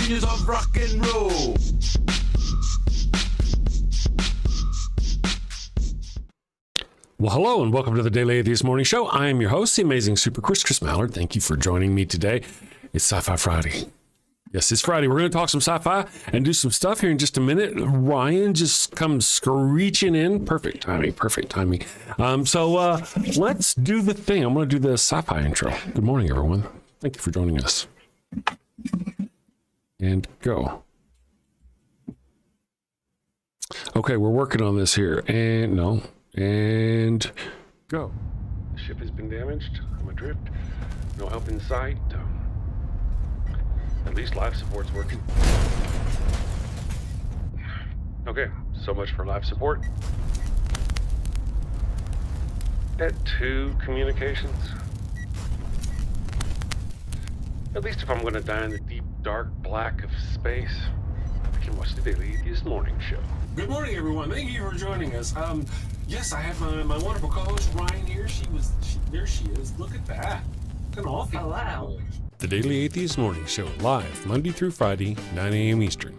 genius of rock and roll. Well, hello and welcome to the Daily Atheist Morning Show. I am your host, the amazing Super Chris Mallard. Thank you for joining me today. It's Sci-Fi Friday. Yes, it's Friday. We're going to talk some sci-fi and do some stuff here in just a minute. Ryan just comes screeching in. Perfect timing. So let's do the thing. I'm going to do the sci-fi intro. Good morning, everyone. Thank you for joining us. And go. Okay, we're working on this here. And no. And go. The ship has been damaged. I'm adrift. No help in sight. At least life support's working. Okay, so much for life support. At 2 communications. At least if I'm going to die in the deep, dark black of space, I can watch the Daily Atheist Morning Show. Good morning, everyone. Thank you for joining us. Yes, I have my wonderful co-host Ryan here. There she is. Look at that. Look at all. Oh, wow. The Daily Atheist Morning Show, live Monday through Friday, 9 a.m. Eastern.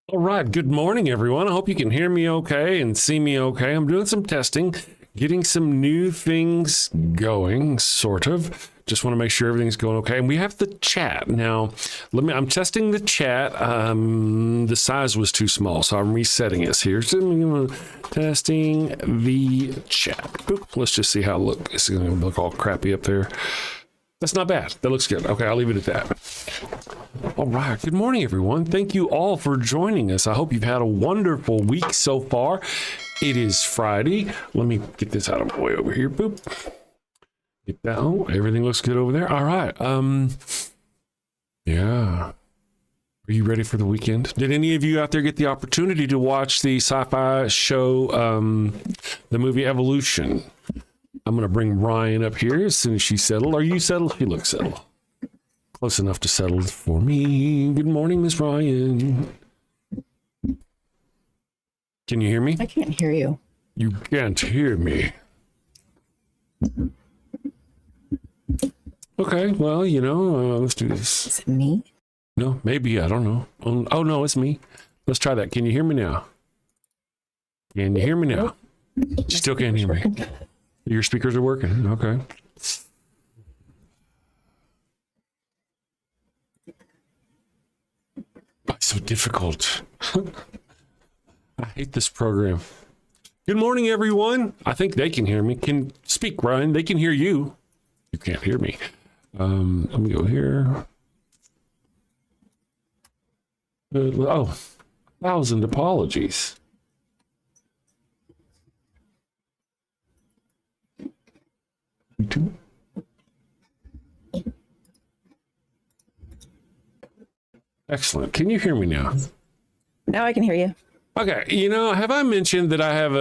All right. Good morning, everyone. I hope you can hear me okay and see me okay. I'm doing some testing, getting some new things going, sort of. Just want to make sure everything's going okay. And we have the chat now. I'm testing the chat. The size was too small, so I'm resetting it here. So testing the chat. Oop, let's just see how it looks. It's going to look all crappy up there. That's not bad. That looks good. Okay, I'll leave it at that. All right. Good morning, everyone. Thank you all for joining us. I hope you've had a wonderful week so far. It is Friday. Let me get this out of my way over here. Boop. Get that. Oh, everything looks good over there. All right. Yeah. Are you ready for the weekend? Did any of you out there get the opportunity to watch the sci-fi show, the movie Evolution? I'm going to bring Ryan up here as soon as she's settled. Are you settled? He looks settled. Close enough to settled for me. Good morning, Miss Ryan. Can you hear me? I can't hear you. You can't hear me. Okay, well, let's do this. Is it me? No, maybe. I don't know. Oh, no, it's me. Let's try that. Can you hear me now? Can you hear me now? You still can't hear me. Your speakers are working. Okay. It's so difficult. I hate this program. Good morning, everyone. I think they can hear me. Can speak, Ryan. They can hear you. You can't hear me. Let me go here. 1,000 apologies. Excellent. Can you hear me now? Now I can hear you. Okay. Have I mentioned that I have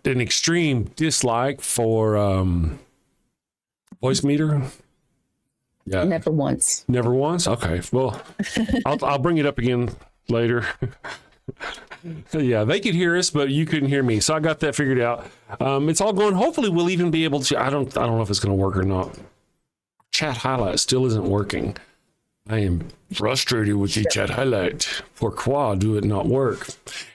an extreme dislike for voice meter? Yeah. Never once. Never once? Okay. Well, I'll bring it up again later. Yeah, they could hear us, but you couldn't hear me. So I got that figured out. It's all going. Hopefully we'll even be able to, I don't know if it's going to work or not. Chat highlight still isn't working. I am frustrated with the chat highlight. Pourquoi do it not work?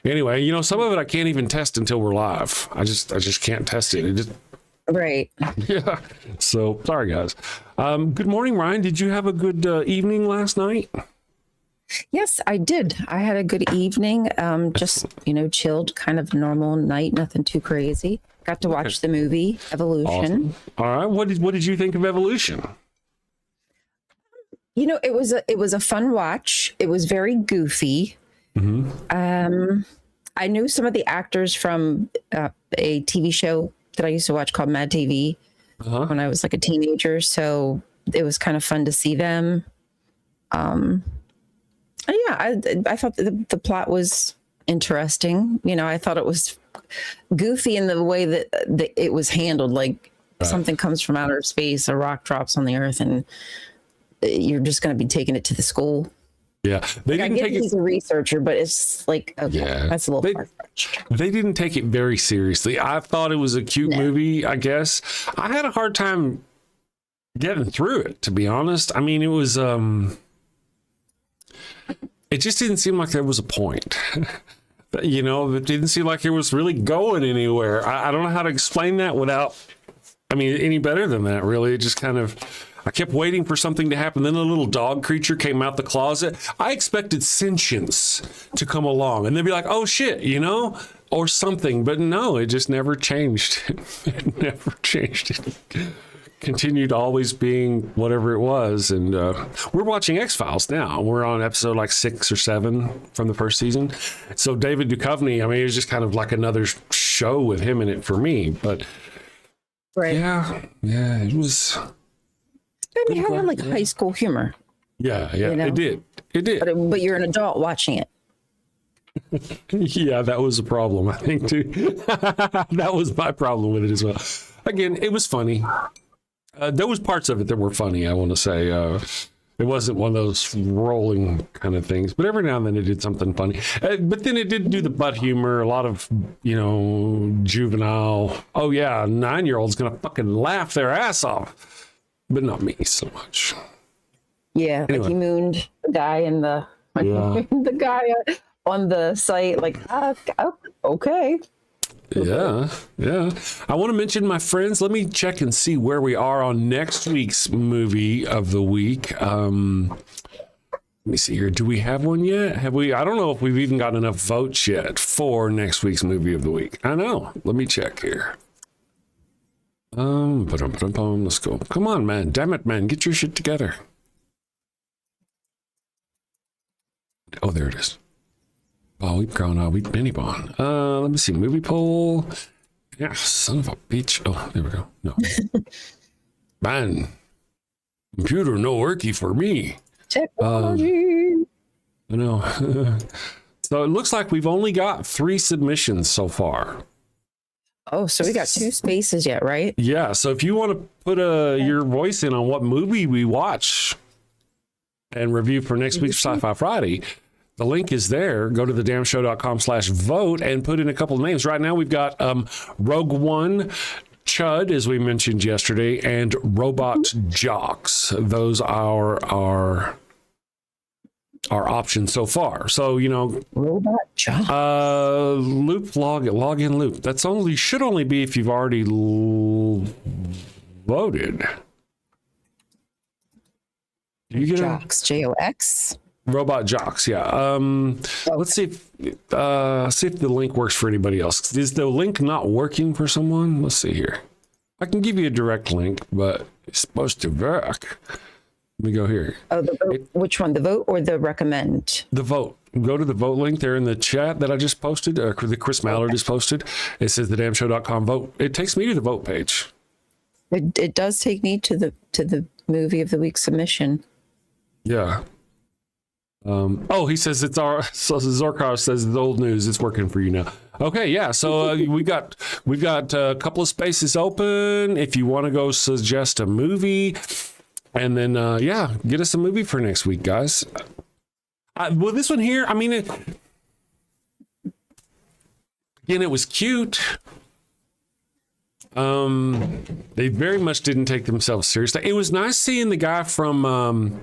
Anyway, some of it I can't even test until we're live. I just can't test it. Right. Yeah. So sorry, guys. Good morning, Ryan. Did you have a good evening last night? Yes, I did. I had a good evening. Just, chilled, kind of normal night, nothing too crazy. Got to watch the movie Evolution. Awesome. All right. What did you think of Evolution? It was a fun watch. It was very goofy. Mm-hmm. I knew some of the actors from a TV show that I used to watch called Mad TV when I was like a teenager. So it was kind of fun to see them. I thought the plot was interesting. I thought it was goofy in the way that it was handled. Like something comes from outer space, a rock drops on the earth, and you're just going to be taking it to the school. Yeah, they didn't take it. He's a researcher, but it's like, okay, that's a little far-fetched. They didn't take it very seriously. I thought it was a cute movie, I guess. I had a hard time getting through it, to be honest. I mean, it was it just didn't seem like there was a point. You know, it didn't seem like it was really going anywhere. I don't know how to explain that without, I mean, any better than that, really. It just kind of, I kept waiting for something to happen. Then a little dog creature came out the closet. I expected sentience to come along and they'd be like, oh shit, you know, or something. But no, it just never changed. It never changed. It continued always being whatever it was. And we're watching X-Files now. We're on episode like 6 or 7 from the first season. So David Duchovny, I mean, it was just kind of like another show with him in it for me. But Right. yeah, it was. Maybe having like high school humor. Yeah, you know? it did. But you're an adult watching it. Yeah, that was a problem, I think, too. That was my problem with it as well. Again, it was funny. There was parts of it that were funny, I want to say. It wasn't one of those rolling kind of things, but every now and then it did something funny. But then it did do the butt humor, a lot of, you know, juvenile, oh yeah, a 9-year-old's going to fucking laugh their ass off. But not me so much. Yeah, Anyway. like he mooned the guy in the the guy on the site. Like, okay. Yeah. I want to mention my friends. Let me check and see where we are on next week's movie of the week. Let me see here. Do we have one yet? Have we? I don't know if we've even got enough votes yet for next week's movie of the week. I know. Let me check here. Let's go. Come on, man. Damn it, man. Get your shit together. Oh, there it is. Oh, we've gone out. We've Benny Bond. Let me see. Movie poll. Yeah, son of a bitch. Oh, there we go. No. Man. Computer no worky for me. Technology. I know. So it looks like we've only got 3 submissions so far. Oh, so we got 2 spaces yet, right? Yeah, so if you want to put your voice in on what movie we watch and review for next week's Sci-Fi Friday, the link is there. Go to thedamnshow.com/vote and put in a couple of names. Right now we've got Rogue One, Chud, as we mentioned yesterday, and Robot Jocks. Those are our options so far. So, you know, Robot Jocks. log in loop. That's should only be if you've already voted. Do you get Jocks, Jox. Robot Jocks, yeah. Let's see if the link works for anybody else. Is the link not working for someone? Let's see here. I can give you a direct link, but it's supposed to work. Let me go here. Oh, the vote. Which one? The vote or the recommend? The vote. Go to the vote link there in the chat that I just posted, that Chris Mallard just posted. It says thedamnshow.com vote. It takes me to the vote page. It does take me to the movie of the week submission. Yeah. He says it's our. So Zorkar says the old news. It's working for you now. Okay, yeah. So we've got a couple of spaces open. If you want to go suggest a movie, and then get us a movie for next week, guys. Well, this one here. I mean, again, it was cute. They very much didn't take themselves seriously. It was nice seeing the guy from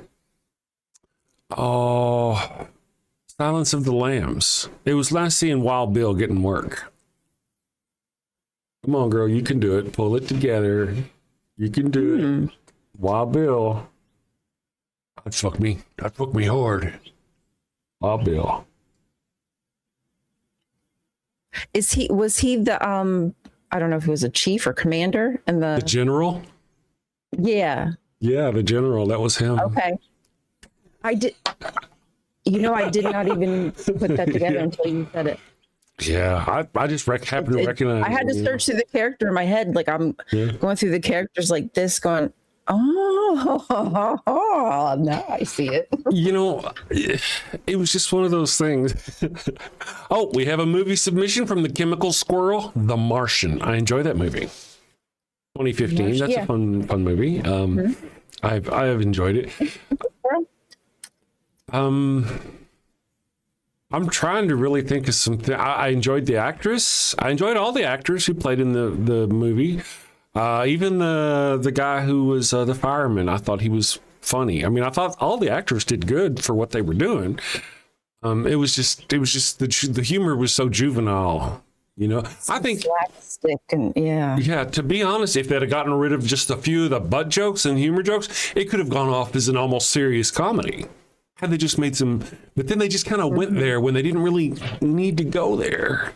Silence of the Lambs. It was nice seeing Wild Bill getting work. Come on, girl, you can do it. Pull it together. You can do it. Wild Bill. That fuck me hard. Wild Bill. Was he the I don't know if he was a chief or commander and The general? Yeah. Yeah, the general. That was him. Okay. I did not even put that together until you said it. Yeah, I just happened to recognize. I had to search through the character in my head, like I'm going through the characters like this, going, oh, now I see it. You know, it was just one of those things. Oh, we have a movie submission from the Chemical Squirrel, The Martian. I enjoy that movie. 2015. That's a fun movie. I have enjoyed it. I'm trying to really think of something. I enjoyed the actress. I enjoyed all the actors who played in the movie. Even the guy who was the fireman. I thought he was funny. I mean, I thought all the actors did good for what they were doing. It was just the humor was so juvenile, you know. I think slapstick and yeah. To be honest, if they'd have gotten rid of just a few of the butt jokes and humor jokes, it could have gone off as an almost serious comedy. Had they just made some, but then they just kind of went there when they didn't really need to go there.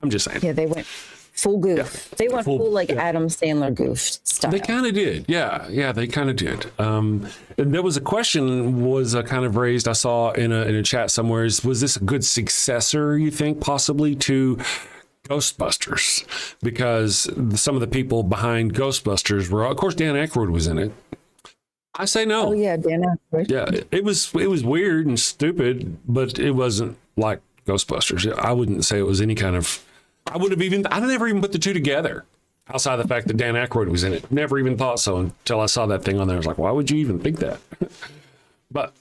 I'm just saying. Yeah, they went full goof. Yeah. They went full like Adam Sandler goof style. They kind of did. Yeah, they kind of did. And there was a question kind of raised, I saw in a chat somewhere, was this a good successor, you think, possibly to Ghostbusters? Because some of the people behind Ghostbusters were, of course, Dan Aykroyd was in it. I say no. Oh yeah, Dan Aykroyd. Yeah, it was weird and stupid, but it wasn't like Ghostbusters. I wouldn't say it was any kind of. I never even put the two together. Outside the fact that Dan Aykroyd was in it, never even thought so until I saw that thing on there. I was like, why would you even think that? But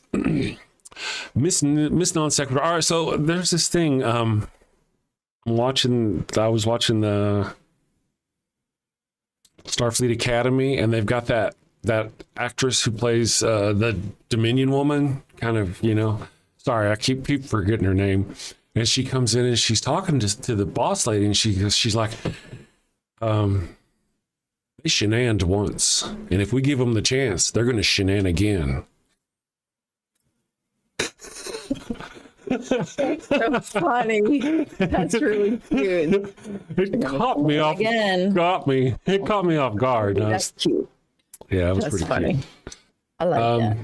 Miss Non Sequitur. All right, so there's this thing. I was watching the Starfleet Academy, and they've got that actress who plays the Dominion woman, kind of, you know. Sorry, I keep forgetting her name. And she comes in and she's talking to the boss lady, and she's like, they shenaned once, and if we give them the chance, they're going to shenan again. So funny. That's really cute. It caught me off. It caught me off guard. That's cute. Yeah, it was That's pretty funny. cute. I like that.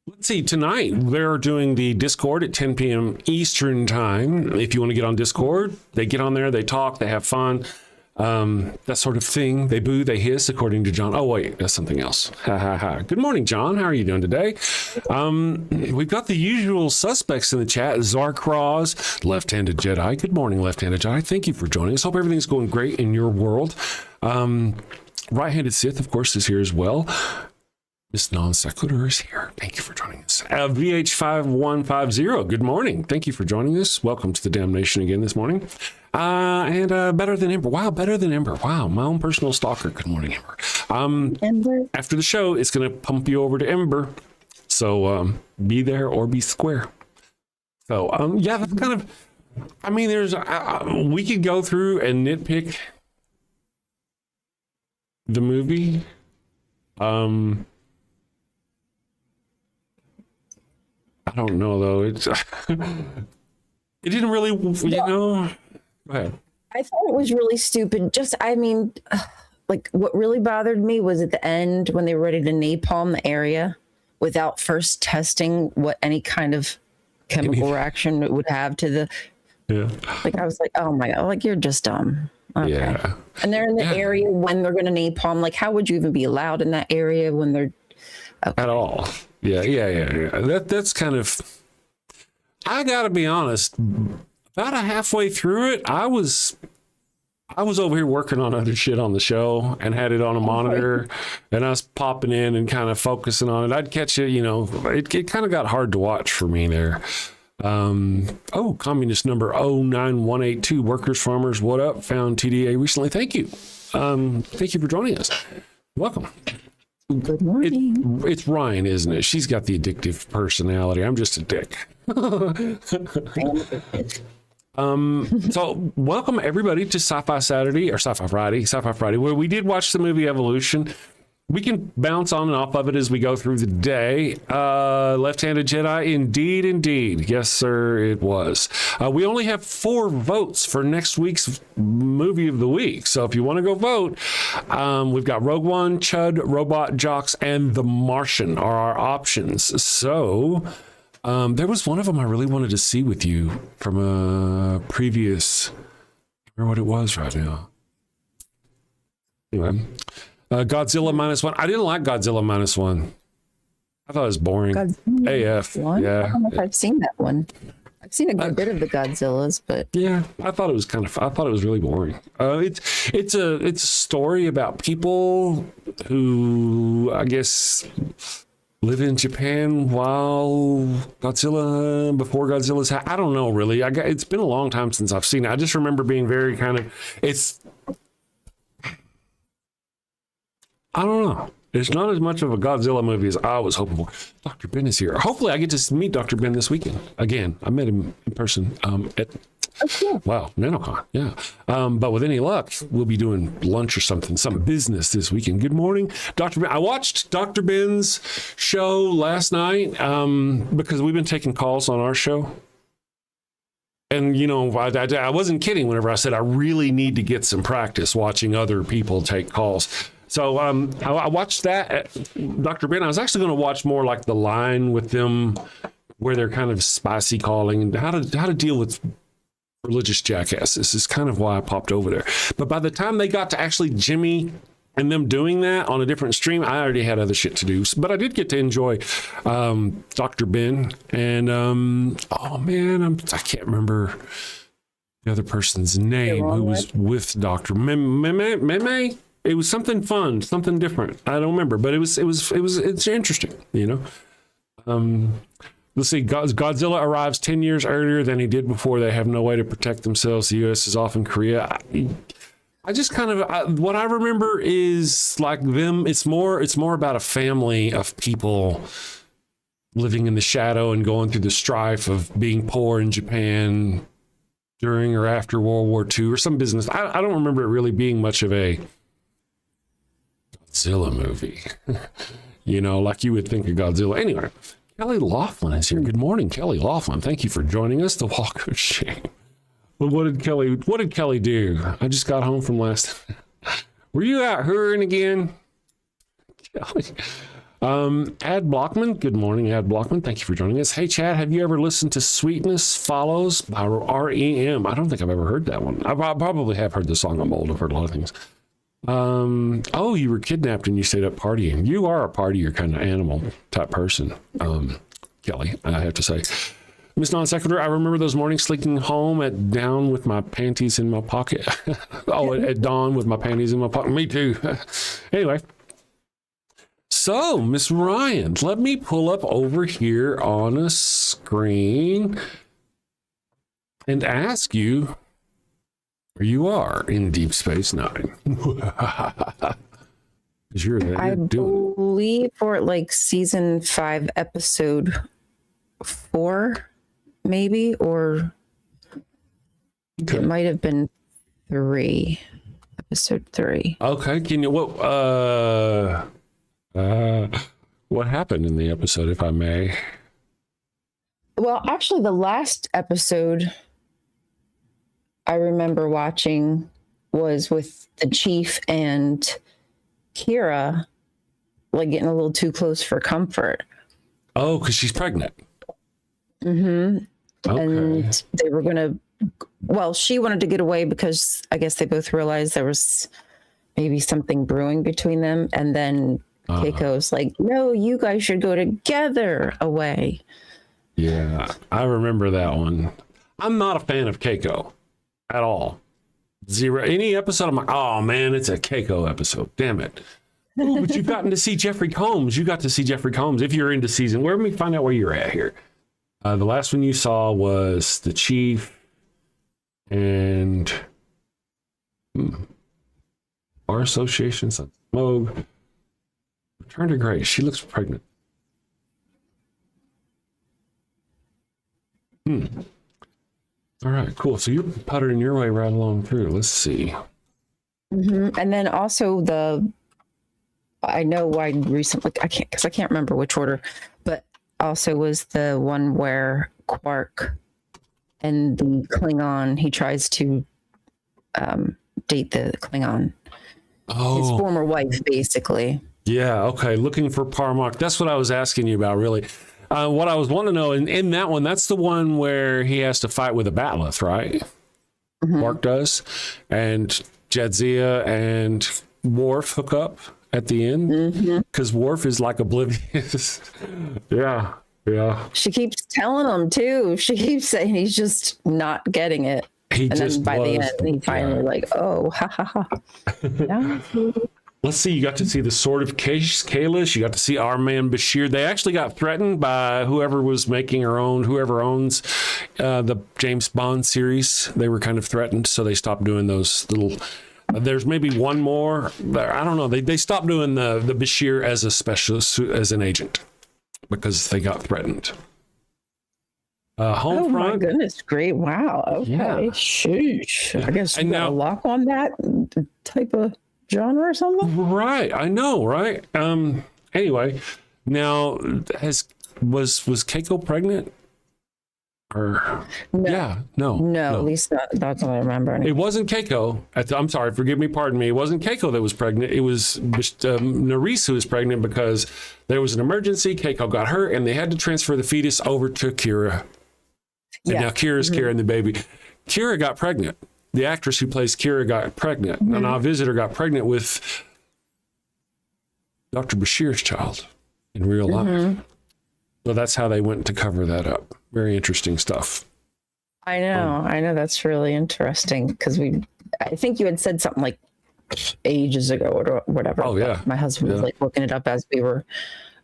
Let's see, tonight they're doing the Discord at 10 p.m. Eastern time. If you want to get on Discord, they get on there, they talk, they have fun, that sort of thing. They boo, they hiss, according to John. Oh, wait, that's something else. Ha, ha, ha. Good morning, John. How are you doing today? We've got the usual suspects in the chat. Zarkraz, Left-Handed Jedi. Good morning, Left-Handed Jedi. Thank you for joining us. Hope everything's going great in your world. Right-Handed Sith, of course, is here as well. Miss Non Sequitur is here. Thank you for joining us. VH5150, good morning. Thank you for joining us. Welcome to the Damnation again this morning. And Better Than Ember. Wow, Better Than Ember. Wow, my own personal stalker. Good morning, Ember. Ember. After the show, it's going to pump you over to Ember. So be there or be square. So, yeah, that's kind of, I mean, there's, we could go through and nitpick the movie. I don't know though. It didn't really, you know. Go ahead. I thought it was really stupid. Like what really bothered me was at the end when they were ready to napalm the area without first testing what any kind of chemical reaction it would have to the. Yeah. Like I was like, oh my God, like you're just dumb. Okay. Yeah. And they're in the area when they're going to napalm. Like, how would you even be allowed in that area when they're at all? Yeah. That's kind of. I got to be honest. About halfway through it, I was over here working on other shit on the show and had it on a monitor, and I was popping in and kind of focusing on it. I'd catch it, you know. It kind of got hard to watch for me there. Communist number 09182, workers, farmers, what up? Found TDA recently. Thank you. Thank you for joining us. Welcome. Good morning. It's Ryan, isn't it? She's got the addictive personality. I'm just a dick. So welcome everybody to Sci-Fi Saturday or Sci-Fi Friday, where we did watch the movie Evolution. We can bounce on and off of it as we go through the day. Left-Handed Jedi, indeed. Yes, sir, it was. We only have 4 votes for next week's movie of the week. So if you want to go vote, we've got Rogue One, Chud, Robot Jocks, and The Martian are our options. So there was one of them I really wanted to see with you from a previous. I don't remember what it was right now. Anyway. Godzilla -1. I didn't like Godzilla -1. I thought it was boring. Godzilla AF. one? Yeah. I don't know if I've seen that one. I've seen a good bit of the Godzillas, but yeah, I thought it was really boring. It's a story about people who I guess live in Japan before Godzilla's. I don't know really. It's been a long time since I've seen it. I just remember being very kind of. I don't know. It's not as much of a Godzilla movie as I was hoping for. Dr. Ben is here. Hopefully I get to meet Dr. Ben this weekend. Again, I met him in person at wow, NanoCon. Yeah. But with any luck, we'll be doing lunch or something, some business this weekend. Good morning, Dr. Ben. I watched Dr. Ben's show last night because we've been taking calls on our show. And, you know, I wasn't kidding whenever I said I really need to get some practice watching other people take calls. So I watched that, Dr. Ben. I was actually going to watch more like The Line with them, where they're kind of spicy calling and how to deal with religious jackasses is kind of why I popped over there. But by the time they got to actually Jimmy and them doing that on a different stream, I already had other shit to do. But I did get to enjoy Dr. Ben. And, oh, man, I can't remember the other person's name who was with Dr. Meme. It was something fun, something different. I don't remember, but it's interesting, you know. Let's see. Godzilla arrives 10 years earlier than he did before. They have no way to protect themselves. The U.S. is off in Korea. I just kind of what I remember is like them. It's more about a family of people living in the shadow and going through the strife of being poor in Japan during or after World War II or some business. I don't remember it really being much of a Godzilla movie, you know, like you would think of Godzilla. Anyway, Kelly Laughlin is here. Good morning, Kelly Laughlin. Thank you for joining us. The Walk of Shame. Well, what did Kelly do? I just got home from last. Were you out hurrying again, Kelly? Ad Blockman. Good morning, Ad Blockman. Thank you for joining us. Hey, Chad, have you ever listened to Sweetness Follows by REM? I don't think I've ever heard that one. I probably have heard the song. I'm old. I've heard a lot of things. Oh, you were kidnapped and you stayed up partying. You are a partier kind of animal type person, Kelly, I have to say. Miss Non Sequitur, I remember those mornings sleeping home at dawn with my panties in my pocket. At dawn with my panties in my pocket. Me too. Anyway. So, Miss Ryan, let me pull up over here on a screen and ask you where you are in Deep Space Nine. You're there, I believe for like season 5, episode 4, maybe, or it might have been 3, episode 3. Okay, can you what happened in the episode, if I may? Well, actually, the last episode I remember watching was with the chief and Kira, like getting a little too close for comfort. Oh, because she's pregnant. Mm-hmm. Okay. And they were she wanted to get away because I guess they both realized there was maybe something brewing between them. And then Keiko's like, no, you guys should go together away. Yeah, I remember that one. I'm not a fan of Keiko at all. Zero. Any episode, I'm like, oh man, it's a Keiko episode. Damn it. Ooh, but you've gotten to see Jeffrey Combs. You got to see Jeffrey Combs if you're into season. Let me find out where you're at here. The last one you saw was the chief and Bar Association, Smoke. Return to Grace. She looks pregnant. All right, cool. So you're puttering your way right along through. Let's see. Mm-hmm. And then also I know I recently, I can't remember which order, but also was the one where Quark and the Klingon, he tries to date the Klingon. Oh. His former wife, basically. Yeah, okay. Looking for Parmark. That's what I was asking you about, really. What I was wanting to know, in that one, that's the one where he has to fight with a bat'leth, right? Mm-hmm. Mark does. And Jadzia and Worf hook up at the end. Because Worf is like oblivious. Yeah. She keeps telling him, too. She keeps saying he's just not getting it. Then by the end, he finally like, oh, ha, ha, ha. Yeah. Let's see, you got to see the Sword of Kalis. You got to see our man Bashir. They actually got threatened by whoever was making whoever owns the James Bond series. They were kind of threatened, so they stopped doing those little There's maybe one more. I don't know. They stopped doing the Bashir as a specialist, as an agent, because they got threatened. Homefront. Oh my goodness, great. Wow. Okay. Yeah. Sheesh. I guess you And got now- a lock on that type of genre or something? Right. I know, right? Anyway, now was Keiko pregnant? Or No, at least that's what I remember. It wasn't Keiko. I'm sorry, pardon me. It wasn't Keiko that was pregnant. It was Nerys who was pregnant because there was an emergency. Keiko got hurt, and they had to transfer the fetus over to Kira. And now Kira's carrying the baby. Kira got pregnant. The actress who plays Kira got pregnant. And our visitor got pregnant with Dr. Bashir's child in real life. So that's how they went to cover that up. Very interesting stuff. I know. That's really interesting because I think you had said something like ages ago or whatever. Oh, yeah. My husband was like looking it up as we were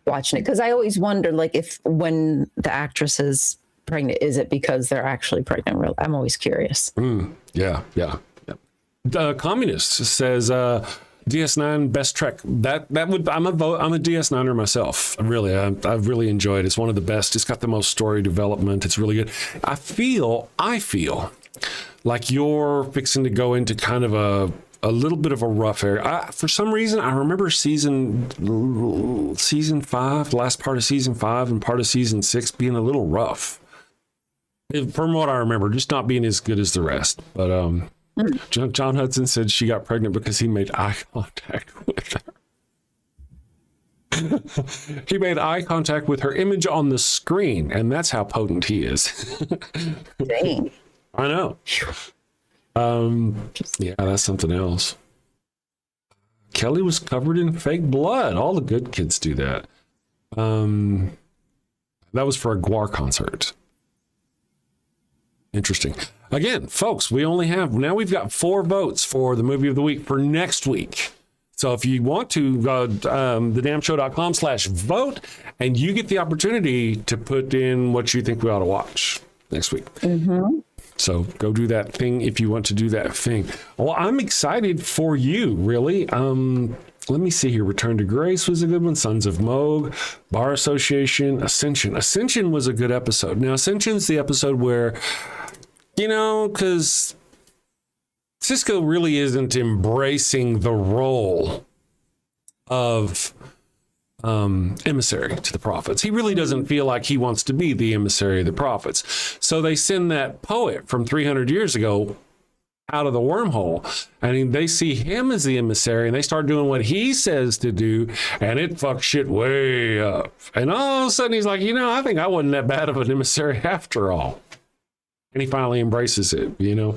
watching it because I always wondered like if when the actress is pregnant, is it because they're actually pregnant? Really, I'm always curious. Yeah. The Communist says DS9 best Trek. That would I'm a DS9er myself. Really, I've really enjoyed it. It's one of the best. It's got the most story development. It's really good. I feel like you're fixing to go into kind of a little bit of a rough area. For some reason, I remember season 5, the last part of season 5 and part of season 6 being a little rough. From what I remember, just not being as good as the rest. But John Hudson said she got pregnant because he made eye contact with her. He made eye contact with her image on the screen, and that's how potent he is. Dang. I know. Yeah, that's something else. Kelly was covered in fake blood. All the good kids do that. That was for a Guar concert. Interesting. Again, folks, we've got 4 votes for the movie of the week for next week. So if you want to go thedamnshow.com/vote, and you get the opportunity to put in what you think we ought to watch next week. So go do that thing if you want to do that thing. Well, I'm excited for you, really. Let me see here. Return to Grace was a good one. Sons of Moog, Bar Association, Ascension. Ascension was a good episode. Now, Ascension's the episode where, because Cisco really isn't embracing the role of emissary to the prophets. He really doesn't feel like he wants to be the emissary of the prophets. So they send that poet from 300 years ago out of the wormhole, and they see him as the emissary, and they start doing what he says to do, and it fucks shit way up. And all of a sudden he's like, I think I wasn't that bad of an emissary after all. And he finally embraces it, Yeah.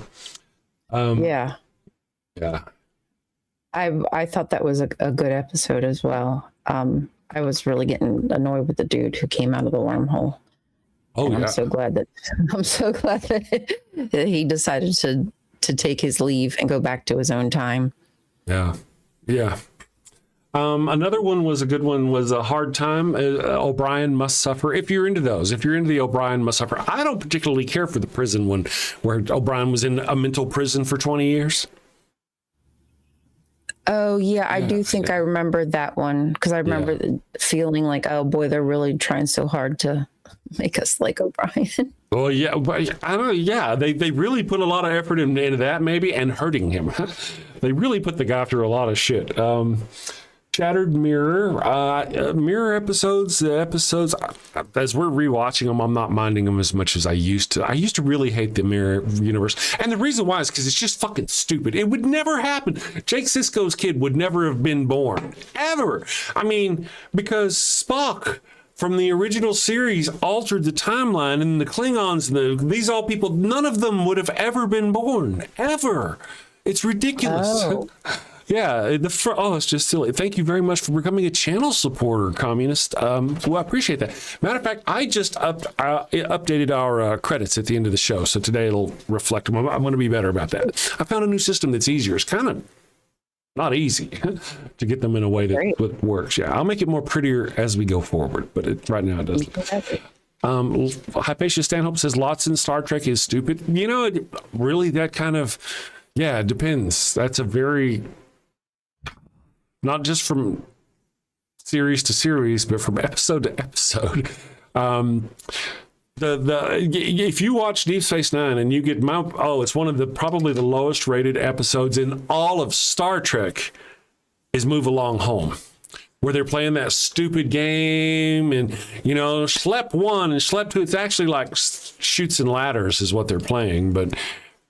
I thought that was a good episode as well. I was really getting annoyed with the dude who came out of the wormhole. Oh, yeah. I'm so glad that that he decided to take his leave and go back to his own time. Yeah. Another one was a good one, was A Hard Time. O'Brien Must Suffer. If you're into those, if you're into the O'Brien Must Suffer, I don't particularly care for the prison one where O'Brien was in a mental prison for 20 years. Oh, yeah, I do think I remember that one because I remember feeling like, oh boy, they're really trying so hard to make us like O'Brien. Well, yeah, but I don't know. Yeah, they really put a lot of effort into that, maybe, and hurting him. They really put the guy through a lot of shit. Shattered Mirror, Mirror episodes, as we're rewatching them, I'm not minding them as much as I used to. I used to really hate the Mirror universe. And the reason why is because it's just fucking stupid. It would never happen. Jake Sisko's kid would never have been born. Ever. I mean, because Spock from the original series altered the timeline, and the Klingons, these all people, none of them would have ever been born. Ever. It's ridiculous. Oh. Yeah, it's just silly. Thank you very much for becoming a channel supporter, Communist. Well, I appreciate that. Matter of fact, I just updated our credits at the end of the show, so today it'll reflect them. I'm going to be better about that. I found a new system that's easier. It's kind of not easy to get them in a way that works. Yeah, I'll make it more prettier as we go forward, but right now it doesn't. Hypatia Stanhope says Lots in Star Trek is stupid. Really, that kind of... Yeah, it depends. That's a very, not just from series to series, but from episode to episode. If you watch Deep Space Nine and you get it's one of the probably the lowest rated episodes in all of Star Trek is Move Along Home, where they're playing that stupid game and, Schlep 1 and Schlep 2. It's actually like Chutes and Ladders is what they're playing, but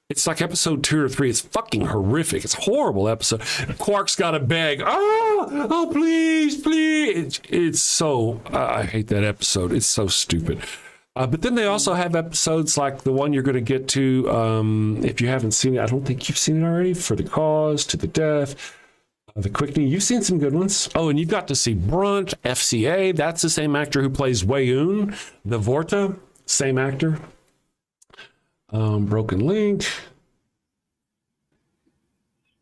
it's like episode 2 or 3. It's fucking horrific. It's a horrible episode. Quark's got to beg. Oh, please. It's so, I hate that episode. It's so stupid. But then they also have episodes like the one you're going to get to, if you haven't seen it. I don't think you've seen it already. For the Cause, To the Death, The Quickening. You've seen some good ones. Oh, and you've got to see Brunt, FCA. That's the same actor who plays Wei-Un, the Vorta. Same actor. Broken Link.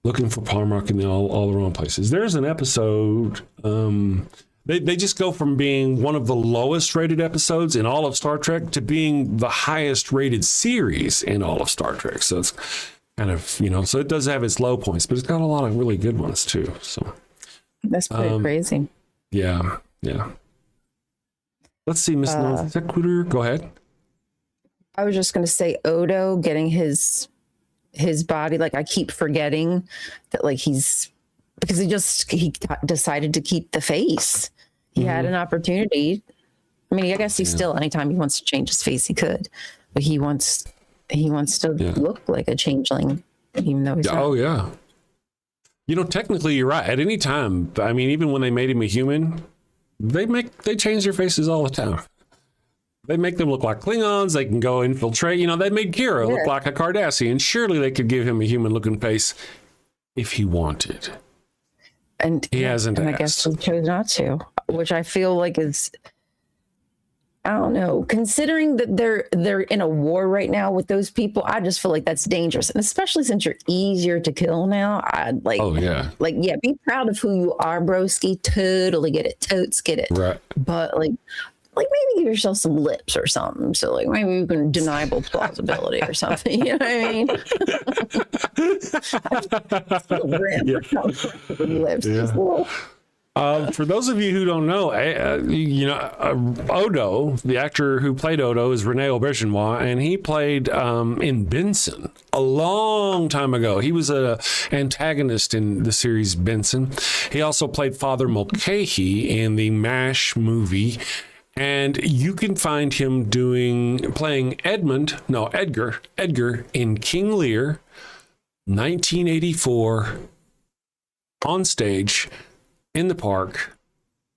Looking for Palmark in all the wrong places. There's an episode. They just go from being one of the lowest rated episodes in all of Star Trek to being the highest rated series in all of Star Trek. So it's kind of, so it does have its low points, but it's got a lot of really good ones too. So that's pretty crazy. Yeah. Let's see, Miss Non Sequitur. Go ahead. I was just going to say Odo getting his body. Like, I keep forgetting that, like, because he decided to keep the face. He had an opportunity. I mean, I guess he's still, anytime he wants to change his face, he could, but he wants to look like a changeling, even though he's not. Oh yeah. Technically you're right. At any time, I mean, even when they made him a human, they change their faces all the time. They make them look like Klingons. They can go infiltrate. They made Kira look like a Cardassian. Surely they could give him a human-looking face if he wanted. And he hasn't. And I guess he chose not to, which I feel like is, I don't know. Considering that they're in a war right now with those people, I just feel like that's dangerous, and especially since you're easier to kill now. I'd like, be proud of who you are, broski. Totally get it. Totes get it. Right. But like maybe give yourself some lips or something. So like maybe you can deniable plausibility or something. You know what I mean? Lips. For those of you who don't know, Odo, the actor who played Odo, is Rene Auberjonois, and he played in Benson a long time ago. He was an antagonist in the series Benson. He also played Father Mulcahy in the MASH movie. And you can find him playing Edgar in King Lear, 1984, on stage, in the park,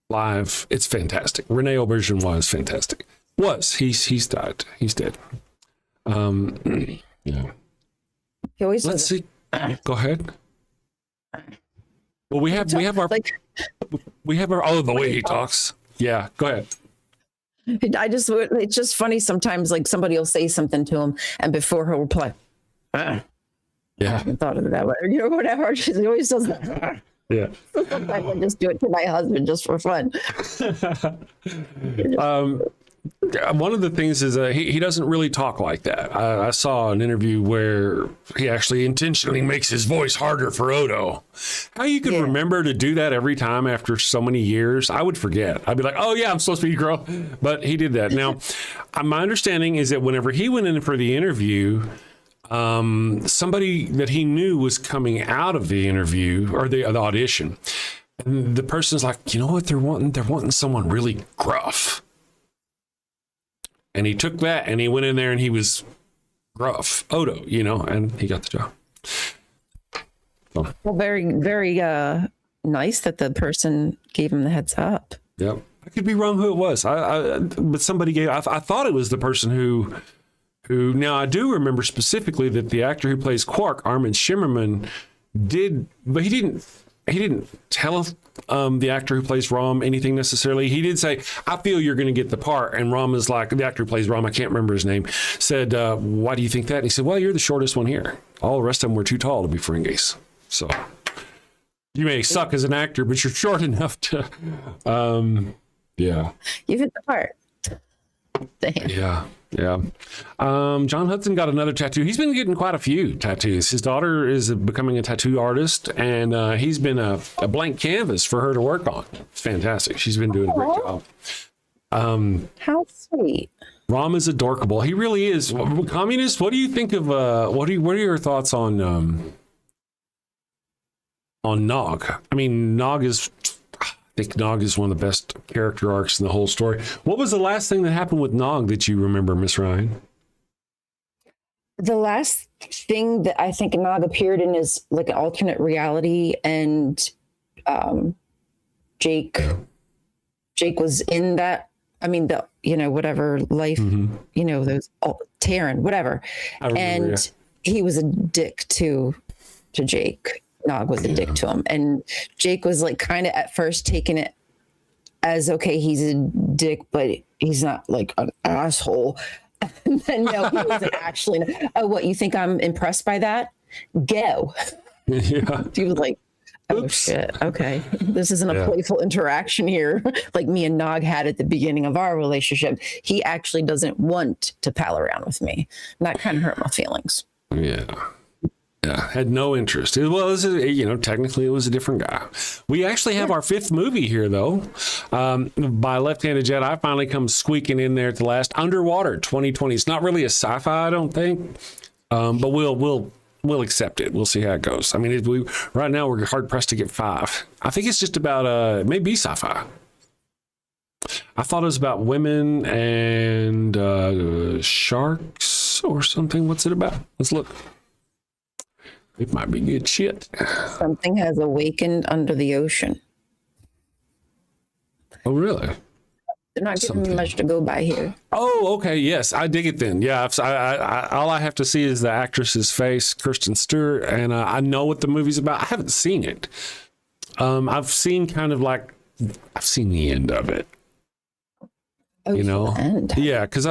live. It's fantastic. Rene Auberjonois is fantastic. He's died. He's dead. Yeah. Let's see. Go ahead. Well, we have our the way he talks. Yeah, go ahead. It's just funny sometimes, like somebody will say something to him and before he'll reply, I haven't thought of it that way, whatever. He always does that. Yeah. Sometimes I just do it to my husband just for fun. One of the things is he doesn't really talk like that. I saw an interview where he actually intentionally makes his voice harder for Odo. How you can remember to do that every time after so many years, I would forget. I'd be like, oh yeah, I'm supposed to be girl. But he did that. Now, my understanding is that whenever he went in for the interview, somebody that he knew was coming out of the interview or the audition. And the person's like, you know what they're wanting? They're wanting someone really gruff. And he took that and he went in there and he was gruff, Odo, and he got the job. So. Well, very, very nice that the person gave him the heads up. Yep. I could be wrong who it was. But somebody gave, I thought it was the person who, now I do remember specifically that the actor who plays Quark, Armin Shimmerman, did, but he didn't tell the actor who plays Rom anything necessarily. He did say, I feel you're going to get the part. And Rom is like, the actor who plays Rom, I can't remember his name, said, why do you think that? And he said, well, you're the shortest one here. All the rest of them were too tall to be Ferengis. So you may suck as an actor, but you're short enough to, yeah. You hit the part. Damn. Yeah. Yeah. John Hudson got another tattoo. He's been getting quite a few tattoos. His daughter is becoming a tattoo artist, and he's been a blank canvas for her to work on. It's fantastic. She's been doing a great job. How sweet. Rom is adorkable. He really is. Communist, what do you think of what are your thoughts on Nog? I mean, Nog is one of the best character arcs in the whole story. What was the last thing that happened with Nog that you remember, Miss Ryan? The last thing that I think Nog appeared in is like an alternate reality, and Jake was in that. I mean, whatever life, those Taryn, whatever. And he was a dick to Jake. Nog was a dick to him. And Jake was like kind of at first taking it as, okay, he's a dick, but he's not like an asshole. And then no, he wasn't actually. Oh, what, you think I'm impressed by that? Go. Yeah. He was like, oh, oops. shit. Okay. This isn't a playful interaction here like me and Nog had at the beginning of our relationship. He actually doesn't want to pal around with me. And that kind of hurt my feelings. Yeah. Yeah. Had no interest. Technically it was a different guy. We actually have our fifth movie here, though. By Left-Handed Jedi finally comes squeaking in there at the last. Underwater 2020. It's not really a sci-fi, I don't think. But we'll accept it. We'll see how it goes. I mean, right now we're hard pressed to get 5. I think it's just about maybe sci-fi. I thought it was about women and sharks or something. What's it about? Let's look. It might be good shit. Something has awakened under the ocean. Oh, really? They're not giving me much to go by here. Oh, okay. Yes, I dig it then. Yeah, all I have to see is the actress's face, Kristen Stewart, and I know what the movie's about. I haven't seen it. I've seen the end of it. Oh, the end. Yeah, because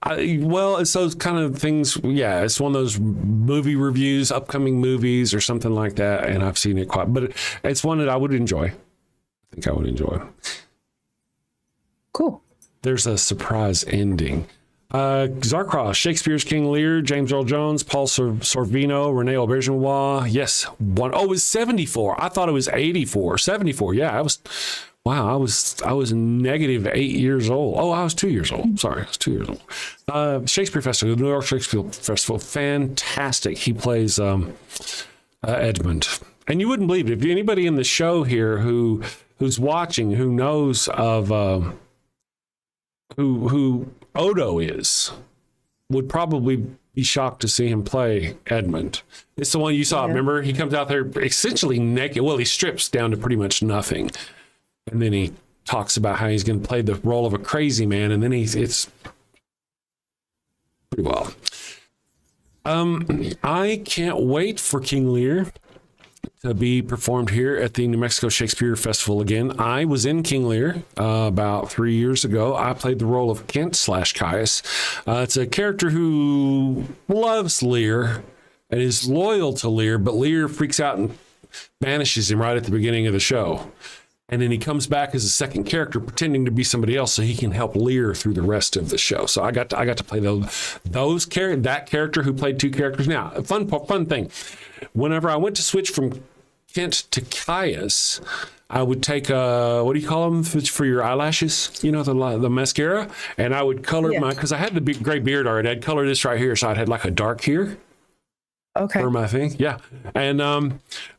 it's those kind of things. Yeah, it's one of those movie reviews, upcoming movies or something like that, and I've seen it but it's one that I would enjoy. I think I would enjoy. Cool. There's a surprise ending. Zarkross, Shakespeare's King Lear, James Earl Jones, Paul Sorvino, Rene Auberjonois. Yes, it was 74. I thought it was 84. 74. Yeah, I was negative 8 years old. Oh, I was 2 years old. Sorry, I was 2 years old. Shakespeare Festival, the New York Shakespeare Festival. Fantastic. He plays Edmund. And you wouldn't believe it. If anybody in the show here who's watching, who knows of who Odo is, would probably be shocked to see him play Edmund. It's the one you saw. Yeah. Remember, he comes out there essentially naked. Well, he strips down to pretty much nothing, and then he talks about how he's going to play the role of a crazy man, and then it's pretty wild. I can't wait for King Lear to be performed here at the New Mexico Shakespeare Festival again. I was in King Lear about 3 years ago. I played the role of Kent/Caius. It's a character who loves Lear and is loyal to Lear, but Lear freaks out and banishes him right at the beginning of the show. And then he comes back as a second character, pretending to be somebody else, so he can help Lear through the rest of the show. So I got to play that character who played 2 characters. Now, a fun thing. Whenever I went to switch from Kent to Caius, I would take what do you call them for your eyelashes? The mascara, and I would color because I had the big gray beard already. I'd color this right here, so I'd had like a dark here. Okay. For my thing, yeah. And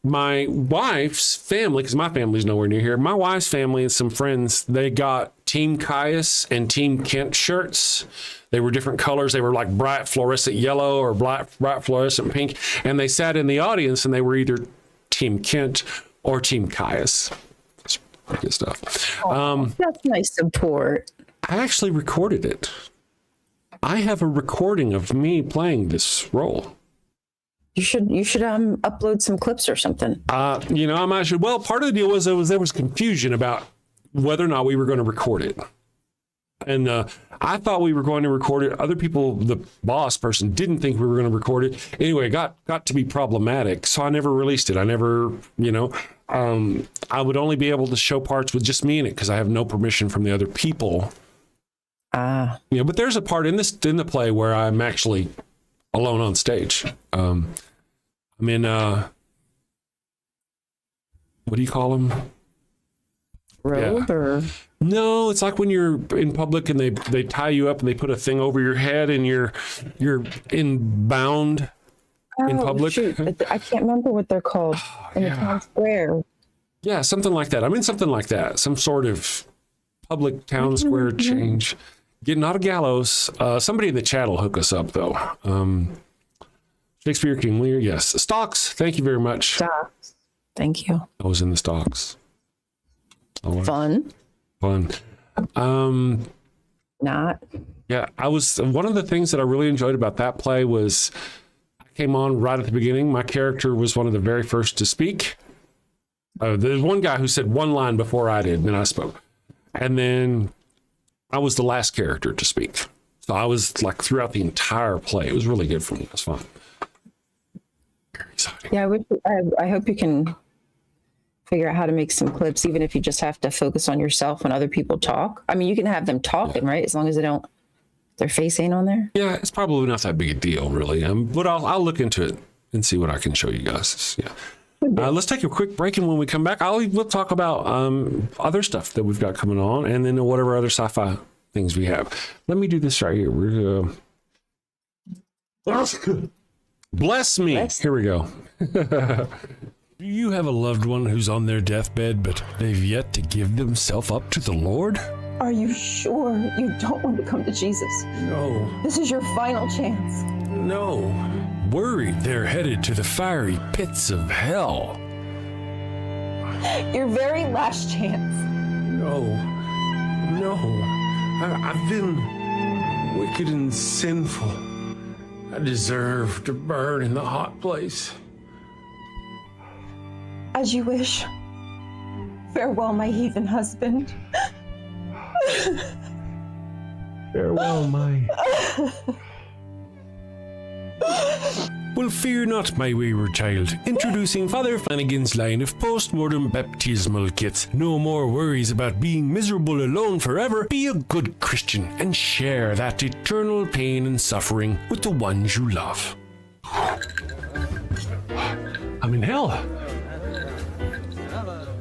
my wife's family, because my family's nowhere near here, my wife's family and some friends, they got Team Caius and Team Kent shirts. They were different colors. They were like bright fluorescent yellow or bright fluorescent pink. And they sat in the audience and they were either Team Kent or Team Caius. That's good stuff. That's nice support. I actually recorded it. I have a recording of me playing this role. You should upload some clips or something. I'm actually, well, part of the deal was there was confusion about whether or not we were going to record it. And I thought we were going to record it. Other people, the boss person, didn't think we were going to record it. Anyway, it got to be problematic. So I never released it. I never, I would only be able to show parts with just me in it because I have no permission from the other people Yeah, but there's a part in the play where I'm actually alone on stage. I'm in what do you call them? Robe or no? It's like when you're in public and they tie you up and they put a thing over your head and you're bound in public. Shoot. I can't remember what they're called in the town square. Yeah, something like that. I'm in something like that. Some sort of public town square change. Getting out of gallows. Somebody in the chat will hook us up though. Shakespeare, King Lear, yes. Stocks. Thank you very much. Stocks. Thank you. I was in the stocks. Fun. Not. Yeah, I was. One of the things that I really enjoyed about that play was I came on right at the beginning. My character was one of the very first to speak. There's one guy who said one line before I did, and then I spoke. And then I was the last character to speak. So I was like throughout the entire play. It was really good for me. It was fun. Very exciting. Yeah, I hope you can figure out how to make some clips, even if you just have to focus on yourself when other people talk. I mean, you can have them talking, right? As long as their face ain't on there. Yeah, it's probably not that big a deal, really. But I'll look into it and see what I can show you guys. Yeah. Let's take a quick break, and when we come back, we'll talk about other stuff that we've got coming on, and then whatever other sci-fi things we have. Let me do this right here. Bless me. Here we go. Do you have a loved one who's on their deathbed, but they've yet to give themselves up to the Lord? Are you sure you don't want to come to Jesus? No. This is your final chance. No. Worried they're headed to the fiery pits of hell. Your very last chance. No. I've been wicked and sinful. I deserve to burn in the hot place. As you wish. Farewell, my heathen husband. Farewell, my... Well, fear not, my wayward child. Introducing Father Flanagan's line of post-mortem baptismal kits. No more worries about being miserable alone forever. Be a good Christian and share that eternal pain and suffering with the ones you love. I'm in hell.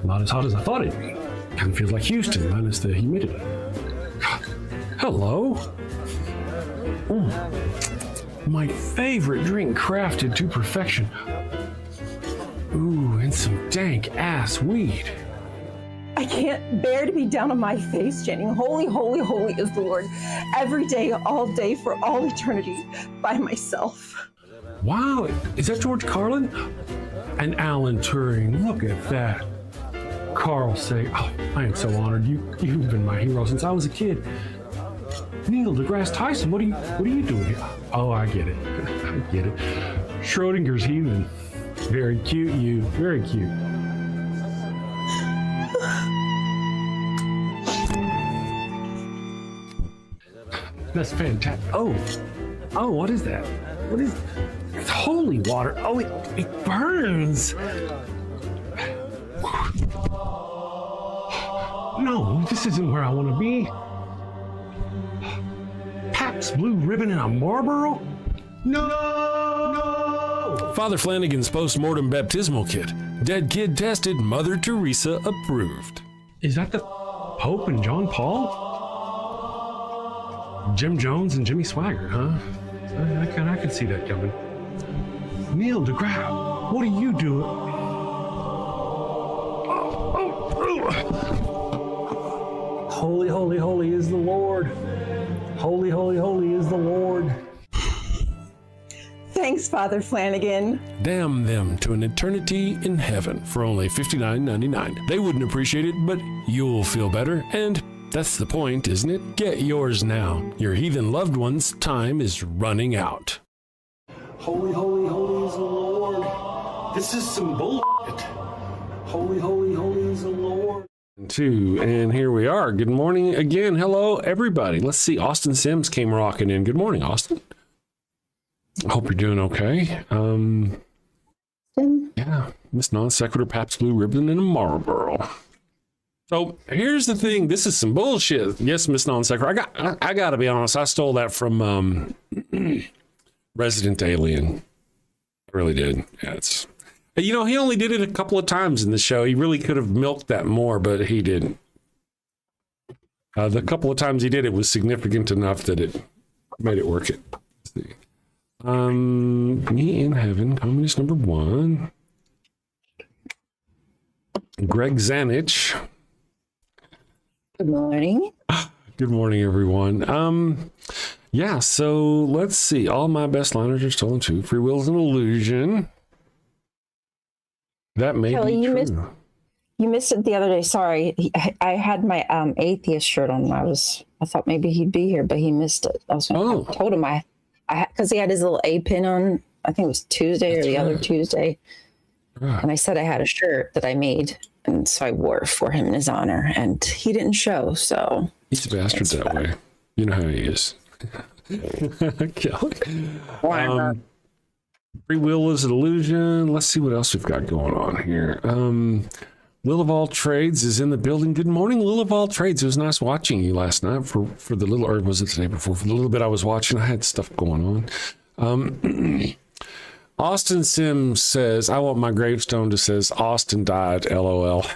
Not as hot as I thought it'd be. Kind of feels like Houston, minus the humidity. Hello. My favorite drink crafted to perfection. Ooh, and some dank ass weed. I can't bear to be down on my face chanting, holy, holy, holy is the Lord, every day, all day, for all eternity, by myself. Wow, is that George Carlin? And Alan Turing, look at that. Carl say, oh, I am so honored. You've been my hero since I was a kid. Neil deGrasse Tyson, what are you doing here? Oh, I get it. I get it. Schrodinger's heathen. Very cute, you. Very cute. That's fantastic. Oh, what is that? What is... It's holy water. Oh, it burns. No, this isn't where I want to be. Pabst Blue Ribbon and a Marlboro? No! Father Flanagan's post-mortem baptismal kit. Dead kid tested, Mother Teresa approved. Is that the Pope and John Paul? Jim Jones and Jimmy Swaggart, huh? I can see that coming. Neil deGrasse, what are you doing? Holy, holy, holy is the Lord. Holy, holy, holy is the Lord. Thanks, Father Flanagan. Damn them to an eternity in heaven for only $59.99. They wouldn't appreciate it, but you'll feel better, and that's the point, isn't it? Get yours now. Your heathen loved one's time is running out. Holy, holy, holy is the Lord. This is some bullshit. Holy, holy, holy is the Lord. And here we are. Good morning again. Hello, everybody. Let's see. Austin Sims came rocking in. Good morning, Austin. I hope you're doing okay. Yeah, Miss Non Sequitur, Pabst Blue Ribbon, and a Marlboro. So here's the thing. This is some bullshit. Yes, Miss Non-Sequitur. I got to be honest. I stole that from Resident Alien. I really did. Yeah, it's, you know, he only did it a couple of times in the show. He really could have milked that more, but he didn't. The couple of times he did it was significant enough that it made it work. Let's see. Me in Heaven, communist number 1. Greg Zanich. Good morning. Good morning, everyone. Yeah, so let's see. All my best liners are stolen too. Free will is an illusion. That may Kelly, be true. You missed it the other day. Sorry, I had my atheist shirt on. I thought maybe he'd be here, but he missed it. I told him because he had his little A pin on. I think it was Tuesday or the other Tuesday, and I said I had a shirt that I made, and so I wore it for him in his honor, and he didn't show. So he's a bastard that way. You know how he is. Kelly. Free will is an illusion. Let's see what else we've got going on here. Lil of All Trades is in the building. Good morning, Lil of All Trades. It was nice watching you last night for the little, or was it the day before? For the little bit I was watching, I had stuff going on. Austin Sims says, I want my gravestone to says Austin died, LOL.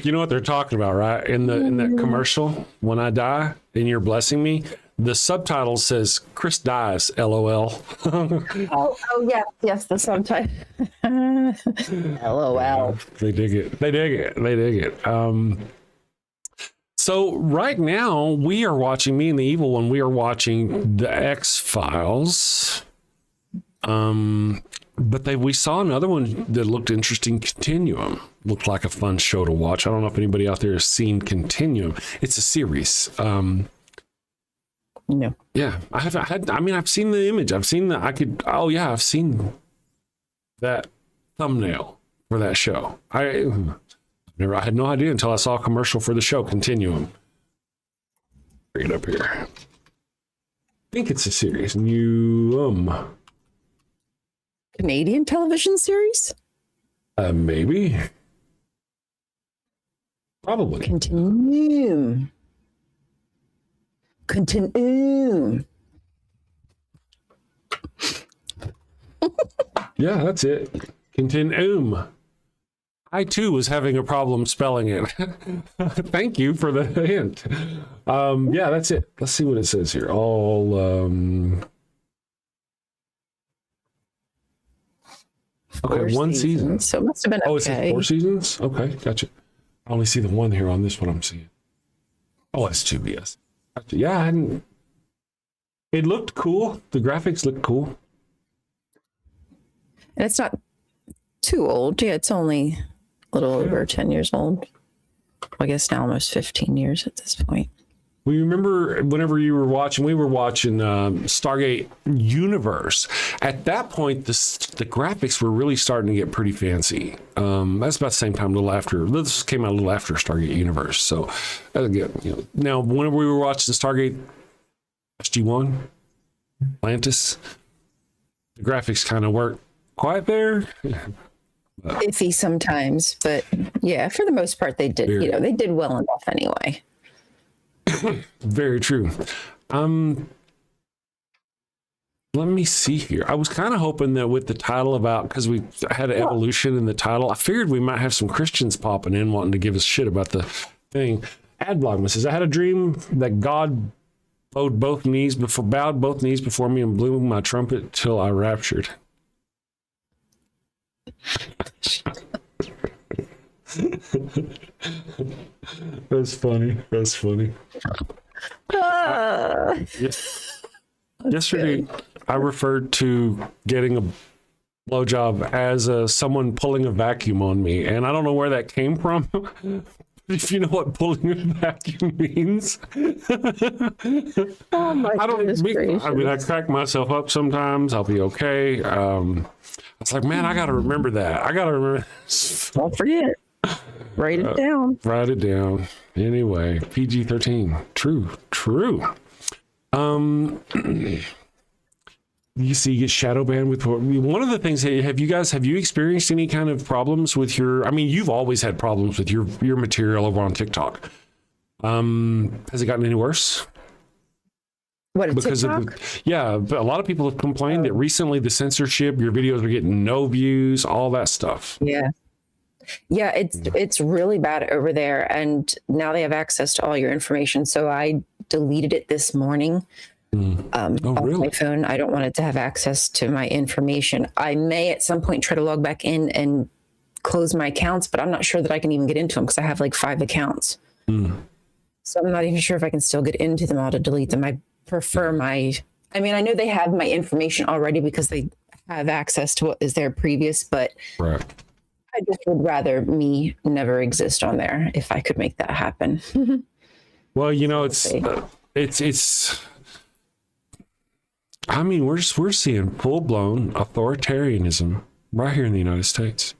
You know what they're talking about, right? In that commercial, when I die and you're blessing me, the subtitle says Chris dies, LOL. oh yes, the subtitle. LOL. They dig it. So right now we are watching, me and the evil one, we are watching the X-Files. But we saw another one that looked interesting, Continuum. Looked like a fun show to watch. I don't know if anybody out there has seen Continuum. It's a series. No. Yeah, I've seen the image. I've seen I've seen that thumbnail for that show. I had no idea until I saw a commercial for the show Continuum. Bring it up here. I think it's a series. Canadian television series? Maybe. Probably. Continue. Yeah, that's it. Continuum. I too was having a problem spelling it. Thank you for the hint. Yeah, that's it. Let's see what it says here. All okay, 1 season. So it must have been okay. Oh, it's 4 seasons? Okay, gotcha. I only see the one here on this one I'm seeing. Oh, it's 2 BS. Gotcha. Yeah, it looked cool. The graphics looked cool. And it's not too old. Yeah, it's only a little over 10 years old. I guess now almost 15 years at this point. We remember whenever we were watching Stargate Universe. At that point, the graphics were really starting to get pretty fancy. That's about the same time, this came out a little after Stargate Universe. So, again, now whenever we were watching Stargate SG-1, Atlantis, the graphics kind of weren't quite there. Iffy sometimes, but yeah, for the most part, they did. They did well enough anyway. Very true. Let me see here. I was kind of hoping that with the title because we had an evolution in the title, I figured we might have some Christians popping in wanting to give us shit about the thing. Adblogman says, I had a dream that God bowed both knees before me and blew my trumpet till I raptured. That's funny. Yesterday, I referred to getting a blowjob as someone pulling a vacuum on me, and I don't know where that came from. If you know what pulling a vacuum means. Oh my goodness gracious. I mean, I crack myself up sometimes. I'll be okay. I was like, man, I got to remember that. Don't forget. Write it down. Write it down. Anyway, PG-13. True. you see, you get shadow banned with one of the things. Have you experienced any kind of problems with your? I mean, you've always had problems with your material over on TikTok. Has it gotten any worse? What, Because TikTok? but a lot of people have complained that recently the censorship, your videos are getting no views, all that stuff. Yeah. Yeah, it's really bad over there, and now they have access to all your information. So I deleted it this morning. Off my phone. I don't want it to have access to my information. I may at some point try to log back in and close my accounts, but I'm not sure that I can even get into them because I have like 5 accounts. So I'm not even sure if I can still get into them all to delete them. I prefer I know they have my information already because they have access to what is there previous, but Right. I just would rather me never exist on there if I could make that happen. Well, it's. I mean, we're seeing full-blown authoritarianism right here in the United States.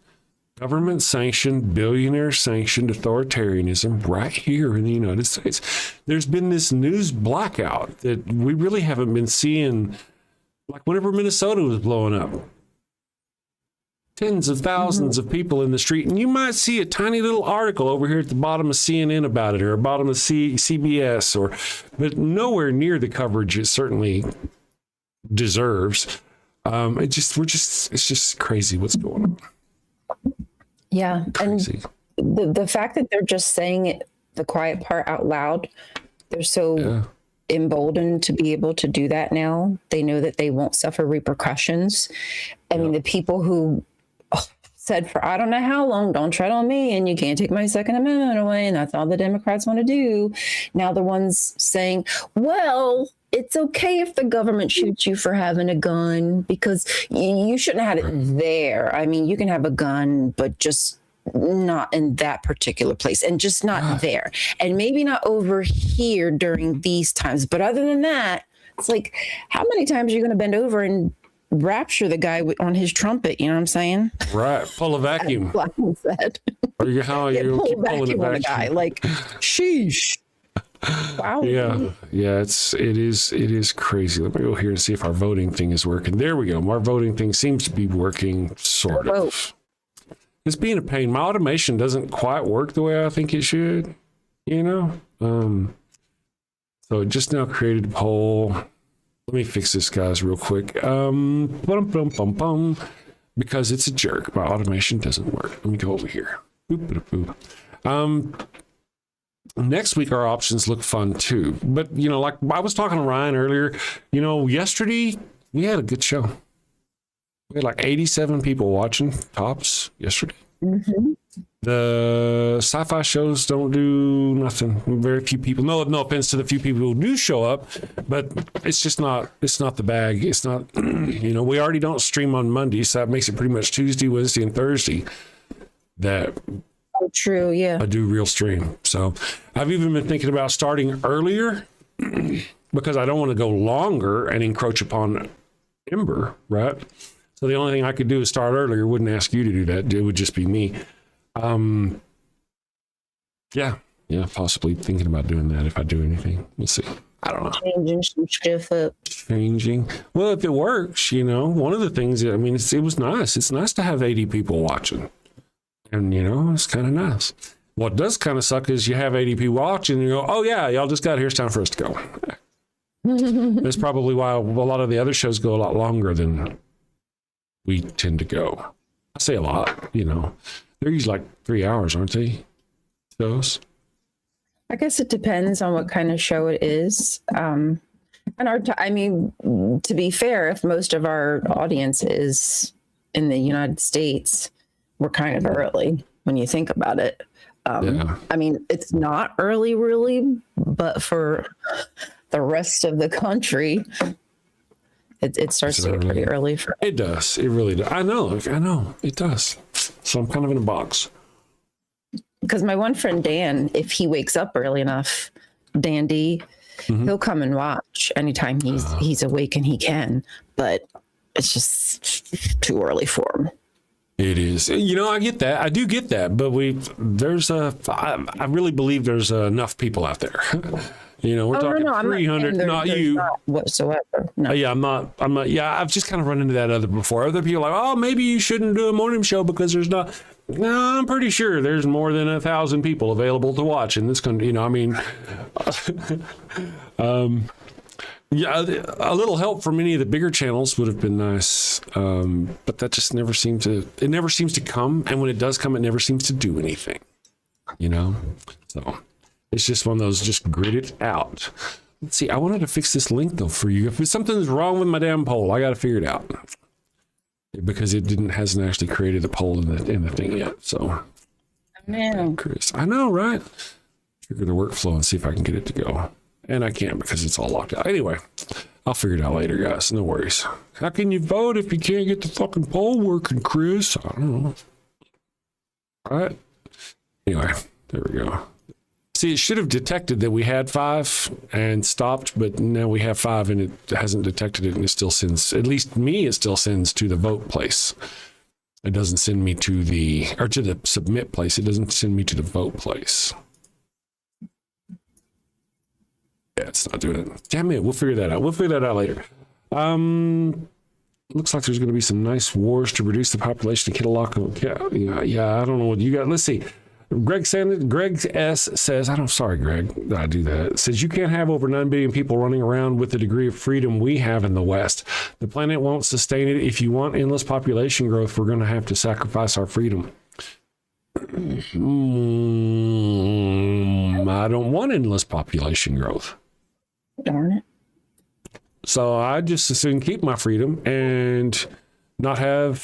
Government-sanctioned, billionaire-sanctioned authoritarianism right here in the United States. There's been this news blackout that we really haven't been seeing, like whenever Minnesota was blowing up. Tens of thousands of people in the street, and you might see a tiny little article over here at the bottom of CNN about it, or bottom of CBS, but nowhere near the coverage it certainly deserves. It's just crazy what's going on. Yeah. Crazy. And the fact that they're just saying it, the quiet part out loud, they're so emboldened to be able to do that now. They know that they won't suffer repercussions. I mean, the people who said for I don't know how long, don't tread on me, and you can't take my Second Amendment away, and that's all the Democrats want to do. Now the ones saying, well, it's okay if the government shoots you for having a gun because you shouldn't have had it there. I mean, you can have a gun, but just not in that particular place and just not there. And maybe not over here during these times. But other than that, it's like, how many times are you going to bend over and rapture the guy on his trumpet? You know what I'm saying? Right. Pull a vacuum. Blackman said. Or how you pull keep a pulling a vacuum on the vacuum. guy. Like, sheesh. Wow. Yeah, it is crazy. Let me go here and see if our voting thing is working. There we go. Our voting thing seems to be working, sort of. It's being a pain. My automation doesn't quite work the way I think it should, So it just now created a poll. Let me fix this, guys, real quick. Because it's a jerk. My automation doesn't work. Let me go over here. Next week, our options look fun too. But, like I was talking to Ryan earlier, yesterday we had a good show. We had like 87 people watching tops yesterday. The sci-fi shows don't do nothing. Very few people. No offense to the few people who do show up, but it's not the bag. It's not, we already don't stream on Monday, so that makes it pretty much Tuesday, Wednesday, and Thursday that True, yeah. I do real stream. So I've even been thinking about starting earlier because I don't want to go longer and encroach upon Ember, right? So the only thing I could do is start earlier. Wouldn't ask you to do that. It would just be me. Yeah, possibly thinking about doing that if I do anything. We'll see. I don't know. Changing some stuff up. Changing. Well, if it works, one of the things, it was nice. It's nice to have 80 people watching. And, it's kind of nice. What does kind of suck is you have 80 people watching and you go, oh, yeah, y'all just got here. It's time for us to go. That's probably why a lot of the other shows go a lot longer than we tend to go. I say a lot, They're usually like 3 hours, aren't they? Shows? I guess it depends on what kind of show it is. And to be fair, if most of our audience is in the United States, we're kind of early when you think about it. It's not early really, but for the rest of the country, it starts to get pretty early. It does. It really does. I know. It does. So I'm kind of in a box. Because my one friend, Dan, if he wakes up early enough, Dandy, he'll come and watch anytime he's awake and he can. But it's just too early for him. It is. I get that. I do get that. But I really believe there's enough people out there. You know, we're talking no, 300, not you. Not whatsoever. No. Yeah, I'm not. Yeah, I've just kind of run into that other before. Other people are like, oh, maybe you shouldn't do a morning show because there's not. No, I'm pretty sure there's more than 1,000 people available to watch in this country. You know, I mean, yeah, a little help from any of the bigger channels would have been nice. But that just never seems to. It never seems to come, and when it does come, it never seems to do anything. You know, so it's just one of those. Just grit it out. Let's see. I wanted to fix this link though for you. If something's wrong with my damn poll, I got to figure it out because it hasn't actually created a poll in the thing yet. So, Man. Chris, I know, right? Trigger the workflow and see if I can get it to go. And I can't because it's all locked out. Anyway, I'll figure it out later, guys. No worries. How can you vote if you can't get the fucking poll working, Chris? I don't know. All right. Anyway, there we go. See, it should have detected that we had 5 and stopped, but now we have 5 and it hasn't detected it, and it still sends, at least me, it still sends to the vote place. It doesn't send me to the submit place. It doesn't send me to the vote place. Yeah, it's not doing it. Damn it, we'll figure that out. We'll figure that out later. Looks like there's going to be some nice wars to reduce the population of Kittilaw. Yeah, I don't know what you got. Let's see. Greg S says, sorry, Greg, that I do that. Says you can't have over 9 billion people running around with the degree of freedom we have in the West. The planet won't sustain it. If you want endless population growth, we're going to have to sacrifice our freedom. I don't want endless population growth. Darn it. So I just as soon keep my freedom and not have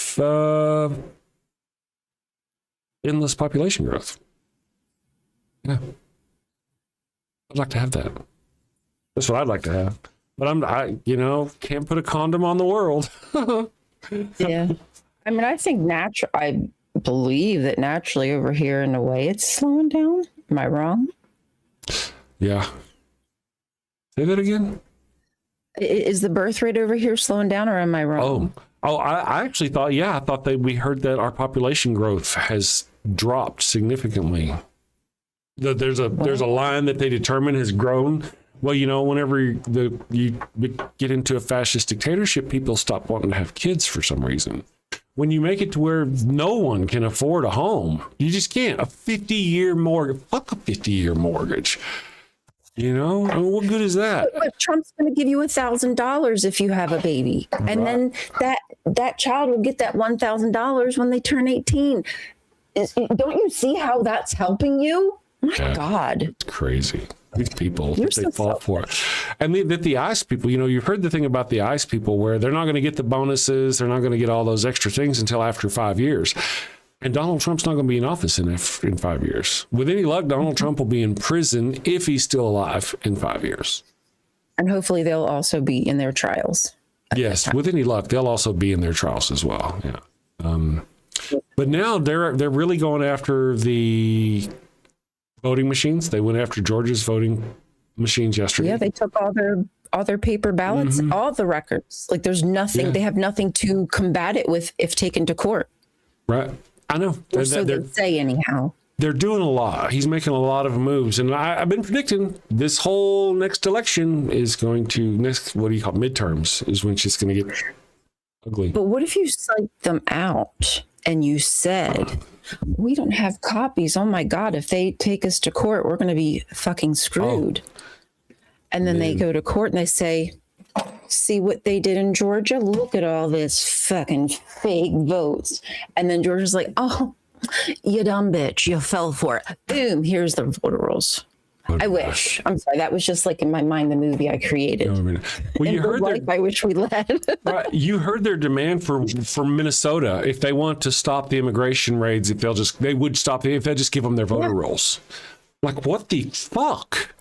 endless population growth. Yeah. I'd like to have that. That's what I'd like to have. But I can't put a condom on the world. Yeah. I mean, I believe that naturally over here in a way it's slowing down. Am I wrong? Yeah. Say that again. Is the birth rate over here slowing down, or am I wrong? I actually thought, I thought that we heard that our population growth has dropped significantly. There's a line that they determine has grown. Well, whenever you get into a fascist dictatorship, people stop wanting to have kids for some reason. When you make it to where no one can afford a home, you just can't. A 50-year mortgage. Fuck a 50-year mortgage. What good is that? But Trump's going to give you $1,000 if you have a baby, and then that child will get that $1,000 when they turn 18. Don't you see how that's helping you? My God, it's crazy. These people, they fall for it. And the ICE people, you've heard the thing about the ICE people where they're not going to get the bonuses, they're not going to get all those extra things until after 5 years. And Donald Trump's not going to be in office in 5 years. With any luck, Donald Trump will be in prison if he's still alive in 5 years. And hopefully they'll also be in their trials. Yes, with any luck, they'll also be in their trials as well. Yeah. But now they're really going after the voting machines. They went after Georgia's voting machines yesterday. Yeah, they took all their paper ballots, all the records. Like there's nothing. Yeah. They have nothing to combat it with if taken to court. Right. I know. So they say anyhow. They're doing a lot. He's making a lot of moves. And I've been predicting this whole next election is going to, midterms, is when it's just going to get ugly. But what if you psyched them out and you said, we don't have copies. Oh my God, if they take us to court, we're going to be fucking screwed. And then they go to court and they say, see what they did in Georgia? Look at all this fucking fake votes. And then Georgia's like, oh, you dumb bitch. You fell for it. Boom. Here's the voter rolls. I wish. I'm sorry. That was just like in my mind, the movie I created. Well, you heard life I wish we led. Right. You heard their demand for Minnesota. If they want to stop the immigration raids, they would stop it if they just give them their voter rolls. Like, what the fuck?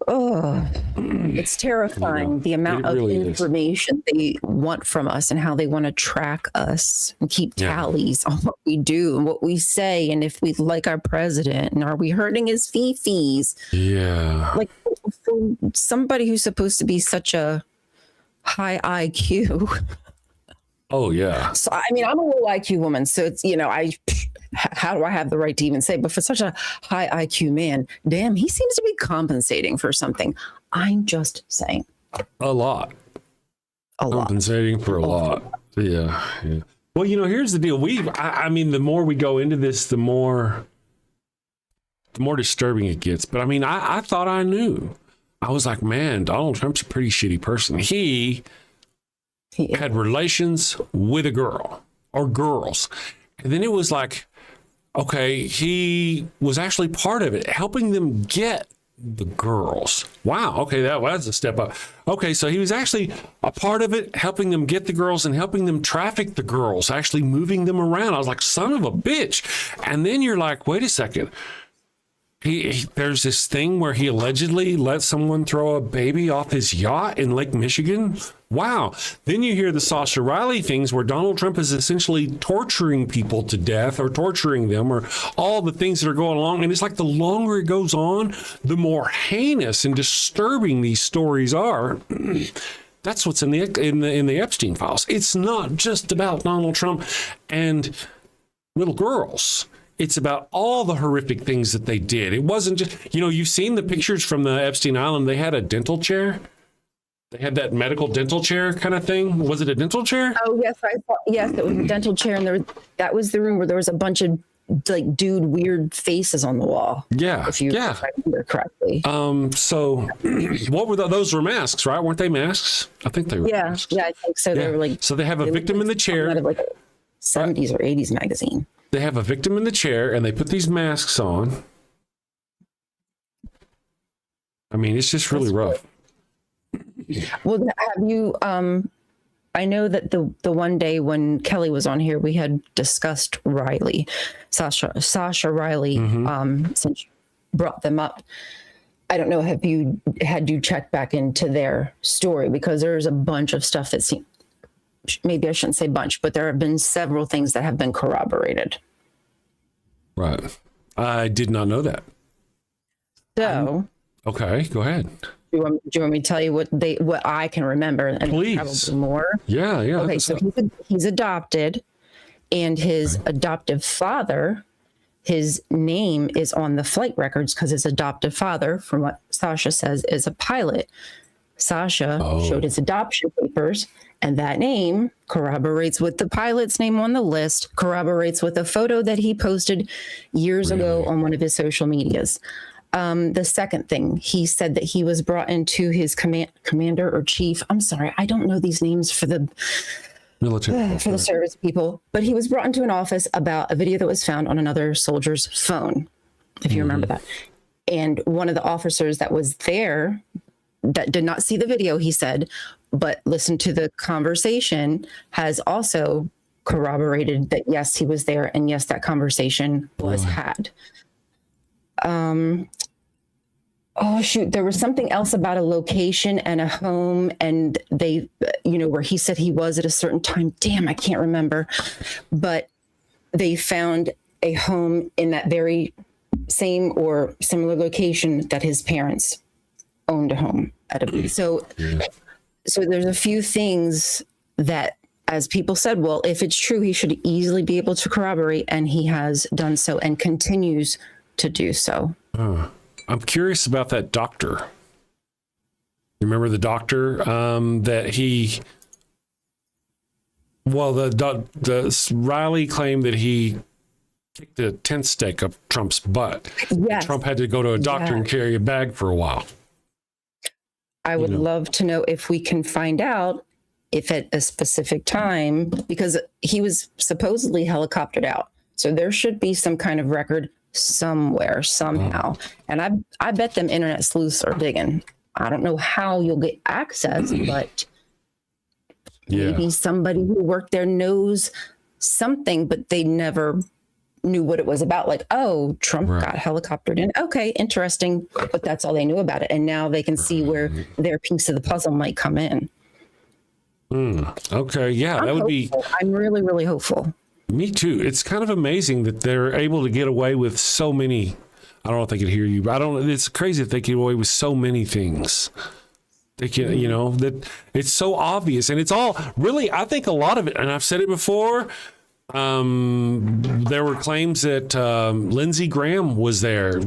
Oh, it's terrifying the amount of information they want from us and how they want to track us and keep tallies on what we do and what we say and if we like our president and are we hurting his fee-fees. Yeah. Like for somebody who's supposed to be such a high IQ. Oh, yeah. So, I mean, I'm a low IQ woman, so it's, how do I have the right to even say? But for such a high IQ man, damn, he seems to be compensating for something. I'm just saying. A lot. A lot. Compensating for a lot. Yeah. Well, here's the deal. I mean, the more we go into this, the more disturbing it gets. But I mean, I thought I knew. I was like, man, Donald Trump's a pretty shitty person. He had relations with a girl or girls. And then it was like, okay, he was actually part of it, helping them get the girls. Wow. Okay. That's a step up. Okay. So he was actually a part of it, helping them get the girls and helping them traffic the girls, actually moving them around. I was like, son of a bitch. And then you're like, wait a second. There's this thing where he allegedly let someone throw a baby off his yacht in Lake Michigan. Wow. Then you hear the Sasha Riley things where Donald Trump is essentially torturing people to death or torturing them or all the things that are going along. And it's like the longer it goes on, the more heinous and disturbing these stories are. That's what's in the Epstein files. It's not just about Donald Trump and little girls. It's about all the horrific things that they did. It wasn't just, you've seen the pictures from the Epstein Island. They had a dental chair. They had that medical dental chair kind of thing. Was it a dental chair? Oh, yes. Yes, it was a dental chair. And that was the room where there was a bunch of weird faces on the wall. Yeah. If I remember correctly. So what were those were masks, right? Weren't they masks? I think they were. Yeah. Masks. Yeah, I think so. Yeah. They were like. So they have a victim in the chair. Out of like a 70s or 80s magazine. They have a victim in the chair and they put these masks on. I mean, it's just really rough. Well, have you, I know that the one day when Kelly was on here, we had discussed Sasha Riley, since you brought them up. I don't know, had you checked back into their story? Because there's a bunch of stuff that seems, maybe I shouldn't say bunch, but there have been several things that have been corroborated. Right. I did not know that. So. Okay, go ahead. Do you want me to tell you what I can remember? And please. Probably more. Yeah. Okay, so he's adopted, and his adoptive father, his name is on the flight records because his adoptive father, from what Sasha says, is a pilot. Sasha showed his adoption papers, and that name corroborates with the pilot's name on the list, corroborates with a photo that he posted years ago on one of his social medias. The second thing, he said that he was brought into his commander or chief. I'm sorry, I don't know these names for the military, for the service people, but he was brought into an office about a video that was found on another soldier's phone, if you remember that. And one of the officers that was there that did not see the video, he said, but listened to the conversation, has also corroborated that, yes, he was there. And yes, that conversation was had. Oh, shoot. There was something else about a location and a home, and they, where he said he was at a certain time. Damn, I can't remember. But they found a home in that very same or similar location that his parents owned a home at. So there's a few things that, as people said, well, if it's true, he should easily be able to corroborate, and he has done so and continues to do so. I'm curious about that doctor. Remember the doctor that he? Well, the Riley claimed that he kicked a tent stake up Trump's butt. Yes. Trump had to go to a doctor and carry a bag for a while. I would love to know if we can find out if at a specific time, because he was supposedly helicoptered out. So there should be some kind of record somewhere, somehow. And I bet them internet sleuths are digging. I don't know how you'll get access, but maybe somebody who worked there knows something, but they never knew what it was about. Like, oh, Trump got helicoptered in. Okay, interesting. But that's all they knew about it. And now they can see where their piece of the puzzle might come in. Okay, yeah, that would be... I'm really, really hopeful. Me too. It's kind of amazing that they're able to get away with so many. I don't know if they could hear you. It's crazy that they get away with so many things. They can, that it's so obvious, and it's all really, I think a lot of it, and I've said it before, There were claims that Lindsey Graham was there.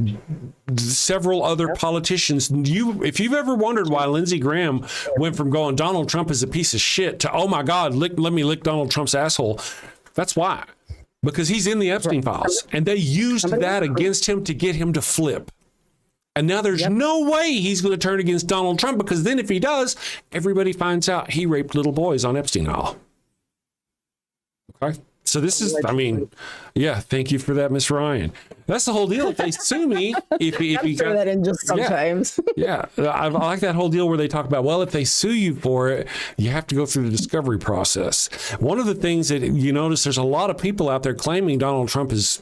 Several other politicians. If you've ever wondered why Lindsey Graham went from going Donald Trump is a piece of shit to, oh my God, let me lick Donald Trump's asshole, that's why. Because he's in the Epstein files, and they used that against him to get him to flip. And now there's no way he's going to turn against Donald Trump, because then if he does, everybody finds out he raped little boys on Epstein Isle. Okay. So this is, I mean, yeah, thank you for that, Miss Ryan. That's the whole deal. If they sue me, if you got that in just sometimes. Yeah, I like that whole deal where they talk about, well, if they sue you for it, you have to go through the discovery process. One of the things that you notice, there's a lot of people out there claiming Donald Trump has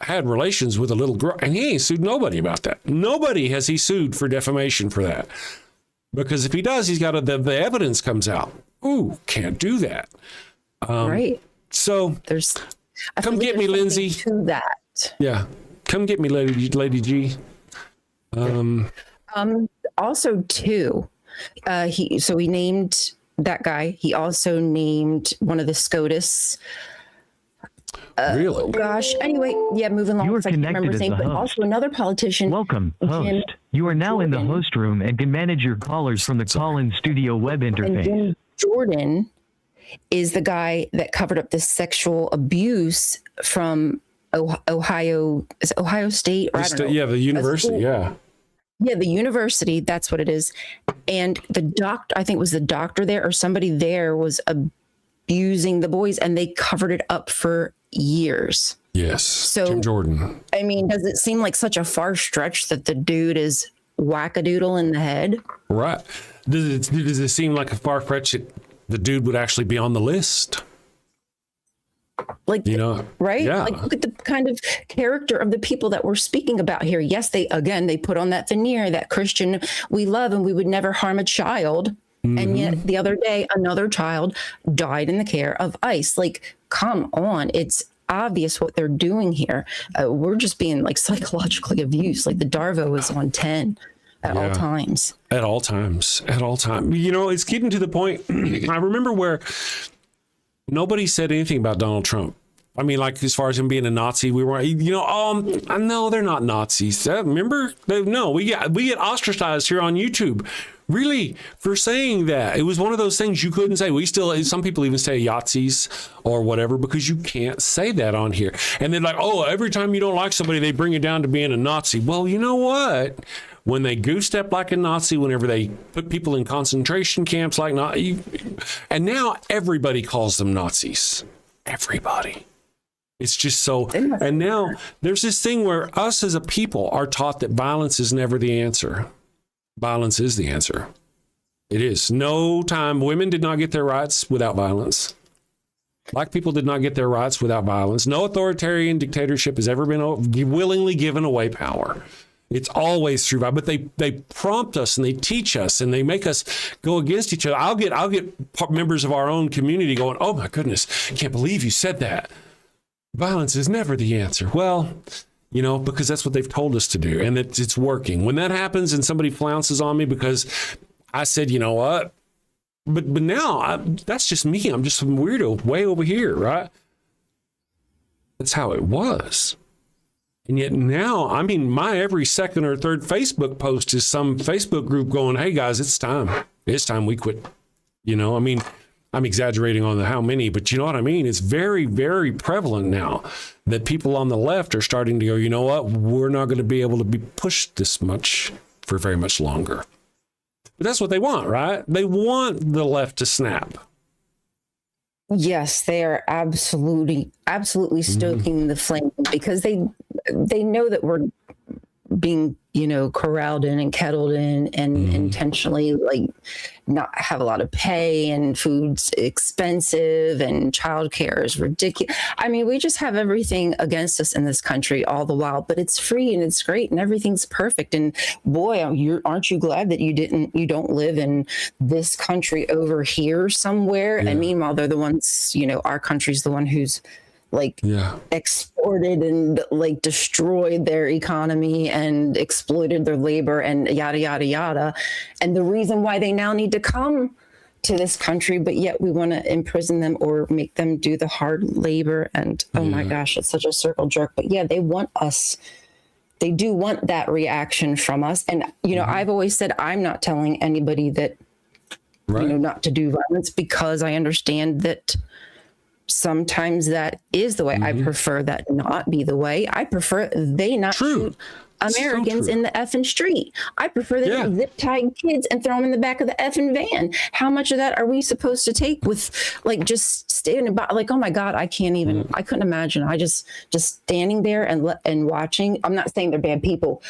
had relations with a little girl, and he ain't sued nobody about that. Nobody has he sued for defamation for that. Because if he does, he's got the evidence comes out. Ooh, can't do that. Right. So there's come get me, Lindsay. To that. Yeah. Come get me, Lady G. Also too, he named that guy. He also named one of the SCOTUS. Really? Oh gosh. Anyway, yeah, moving along. You are I can't remember connected his as name, the but host. also another politician. Welcome, host. You are now in the host room and can manage your callers from the call-in studio web And interface. Jim Jordan is the guy that covered up the sexual abuse from Ohio. Is it Ohio State? Or I don't know. Yeah, the university. Yeah. Yeah, the university. That's what it is. And the doctor, I think it was the doctor there or somebody there was abusing the boys, and they covered it up for years. Yes. So, Jim Jordan. I mean, does it seem like such a far stretch that the dude is wackadoodle in the head? Right. Does it seem like a far fetch that the dude would actually be on the list? Like, right? Yeah. Like, look at the kind of character of the people that we're speaking about here. Yes, they put on that veneer, that Christian we love and we would never harm a child. Mm-hmm. And yet the other day, another child died in the care of ICE. Like, come on. It's obvious what they're doing here. We're just being like psychologically abused. Like the Darvo is on 10 at all times. At all times. It's getting to the point. I remember where nobody said anything about Donald Trump. I mean, like, as far as him being a Nazi, we weren't, no, they're not Nazis. Remember? No, we get ostracized here on YouTube. Really, for saying that. It was one of those things you couldn't say. Some people even say Yahtzees or whatever, because you can't say that on here. And they're like, oh, every time you don't like somebody, they bring you down to being a Nazi. Well, you know what? When they goose step like a Nazi, whenever they put people in concentration camps like Nazi, and now everybody calls them Nazis. Everybody. It's just so, and now there's this thing where us as a people are taught that violence is never the answer. Violence is the answer. It is. No time. Women did not get their rights without violence. Black people did not get their rights without violence. No authoritarian dictatorship has ever been willingly given away power. It's always through violence. But they prompt us and they teach us and they make us go against each other. I'll get members of our own community going, oh my goodness, I can't believe you said that. Violence is never the answer. Well, because that's what they've told us to do, and it's working. When that happens and somebody flounces on me because I said, you know what? But now that's just me. I'm just some weirdo way over here, right? That's how it was. And yet now, I mean, my every second or third Facebook post is some Facebook group going, hey guys, it's time. It's time we quit. I mean, I'm exaggerating on the how many, but you know what I mean? It's very, very prevalent now that people on the left are starting to go, you know what? We're not going to be able to be pushed this much for very much longer. But that's what they want, right? They want the left to snap. Yes, they are absolutely stoking the flame, because they know that we're being, corralled in and kettled in and intentionally like not have a lot of pay, and food's expensive and childcare is ridiculous. I mean, we just have everything against us in this country all the while, but it's free and it's great and everything's perfect. And boy, aren't you glad that you don't live in this country over here somewhere? Yeah. And meanwhile, they're the ones, our country's the one who's exported and like destroyed their economy and exploited their labor and yada, yada, yada. And the reason why they now need to come to this country, but yet we want to imprison them or make them do the hard labor. And oh my gosh, it's such a circle jerk. But yeah, they want us. They do want that reaction from us. And, you know, I've always said I'm not telling anybody that, you know, not to do violence, because I understand that sometimes that is the way. I prefer that not be the way. I prefer they not shoot Americans in the effing street. I prefer they zip tie kids and throw them in the back of the effing van. How much of that are we supposed to take with like just standing by? Like, oh my God, I can't even, I couldn't imagine. I just standing there and watching. I'm not saying they're bad people,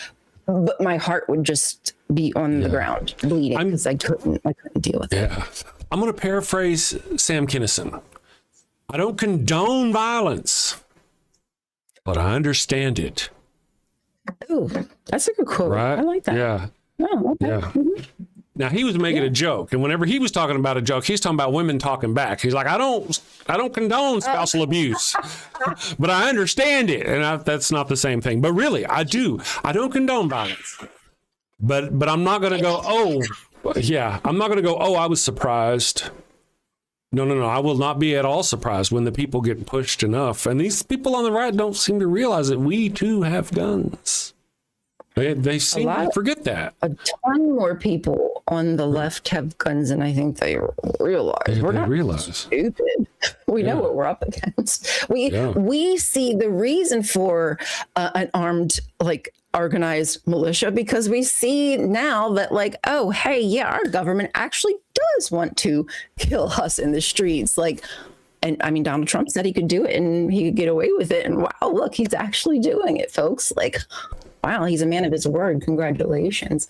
but my heart would just be on the ground bleeding because I couldn't deal with it. I'm going to paraphrase Sam Kinison. I don't condone violence, but I understand it. Ooh, that's a good quote. Right? I like that. Yeah. Oh, okay. Yeah. Now he was making a joke, and whenever he was talking about a joke, he's talking about women talking back. He's like, I don't condone spousal abuse, but I understand it, and that's not the same thing. But really, I do. I don't condone violence, but I'm not going to go. I'm not going to go. Oh, I was surprised. No. I will not be at all surprised when the people get pushed enough. And these people on the right don't seem to realize that we too have guns. They seem to forget that. A ton more people on the left have guns, and I think they realize we're not stupid. We know what we're up against. We see the reason for an armed, like, organized militia, because we see now that, like, oh, hey, yeah, our government actually does want to kill us in the streets. Like, and I mean, Donald Trump said he could do it and he could get away with it. And wow, look, he's actually doing it, folks. Like, wow, he's a man of his word. Congratulations.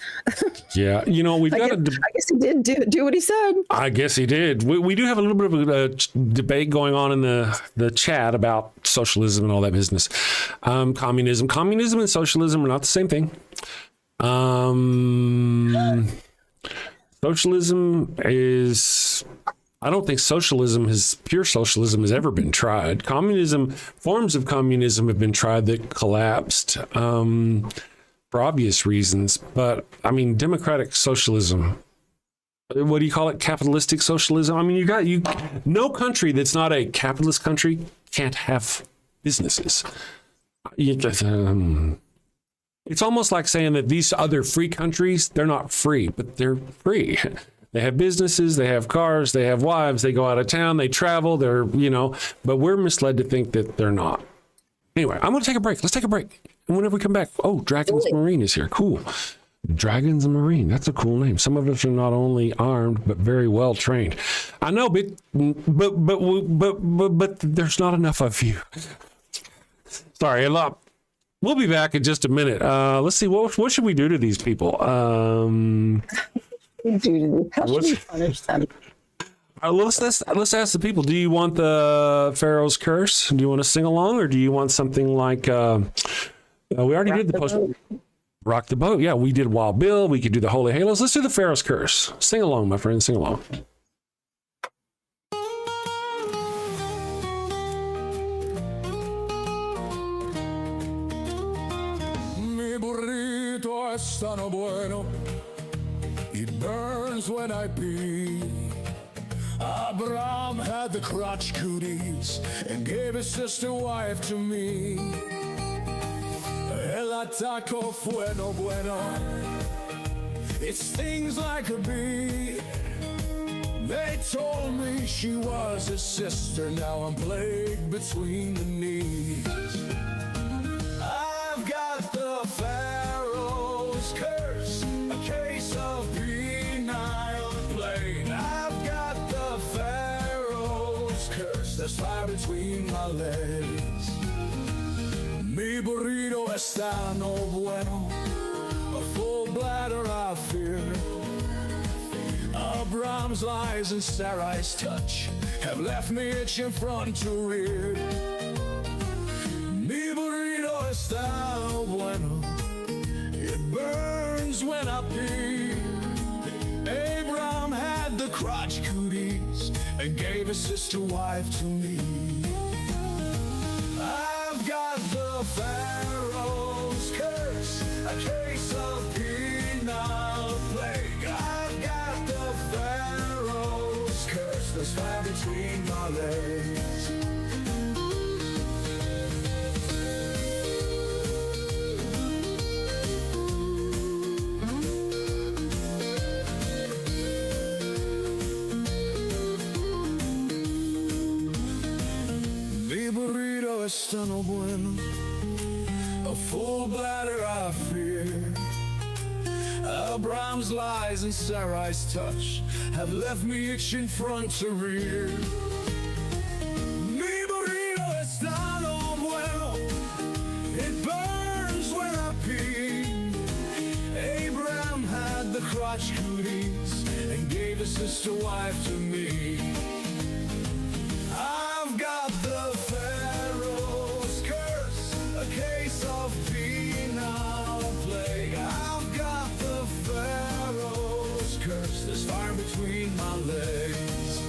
Yeah, you know, we've got I guess he did do what he said. I guess he did. We do have a little bit of a debate going on in the chat about socialism and all that business. Communism and socialism are not the same thing. Socialism is... I don't think pure socialism has ever been tried. Forms of communism have been tried that collapsed for obvious reasons. But I mean, democratic socialism, what do you call it? Capitalistic socialism. I mean, no country that's not a capitalist country can't have businesses. It's almost like saying that these other free countries, they're not free, but they're free. They have businesses, they have cars, they have wives, they go out of town, they travel, but we're misled to think that they're not. Anyway, I'm going to take a break. Let's take a break. And whenever we come back, Dragons Marine is here. Cool. Dragons Marine. That's a cool name. Some of us are not only armed, but very well trained. I know, but there's not enough of you. Sorry, we'll be back in just a minute. Let's see, what should we do to these people? How should we punish them? Let's ask the people. Do you want the Pharaoh's Curse? Do you want to sing along, or do you want something like? We already did the post. Rock the Boat. Yeah, we did Wild Bill. We could do the Holy Halos. Let's do the Pharaoh's Curse. Sing along, my friend. Sing along. Mi burrito es tan bueno. It burns when I pee. Abraham had the crotch cooties and gave his sister wife to me. El ataco bueno. It stings like a bee. They told me she was his sister. Now I'm plagued between the knees. I've got the Pharaoh's curse, a case of penile plague. I've got the Pharaoh's curse, there's fire between my legs. Mi burrito está no bueno, a full bladder I fear. Abraham's lies and Sarai's touch have left me itching front to rear. Mi burrito está bueno, it burns when I pee. Abraham had the crotch cooties and gave his sister wife to me. I've got the Pharaoh's curse, a case of penile plague. I've got the Pharaoh's between my legs. Mi burrito está no bueno, a full bladder I fear. Abraham's lies and Sarai's touch have left me itching front to rear. Mi burrito está no bueno, it burns when I pee. Abraham had the crotch cooties and gave his sister wife to me. I've got the Pharaoh's curse, a case of penal plague. I've got the Pharaoh's curse, there's fire between my legs.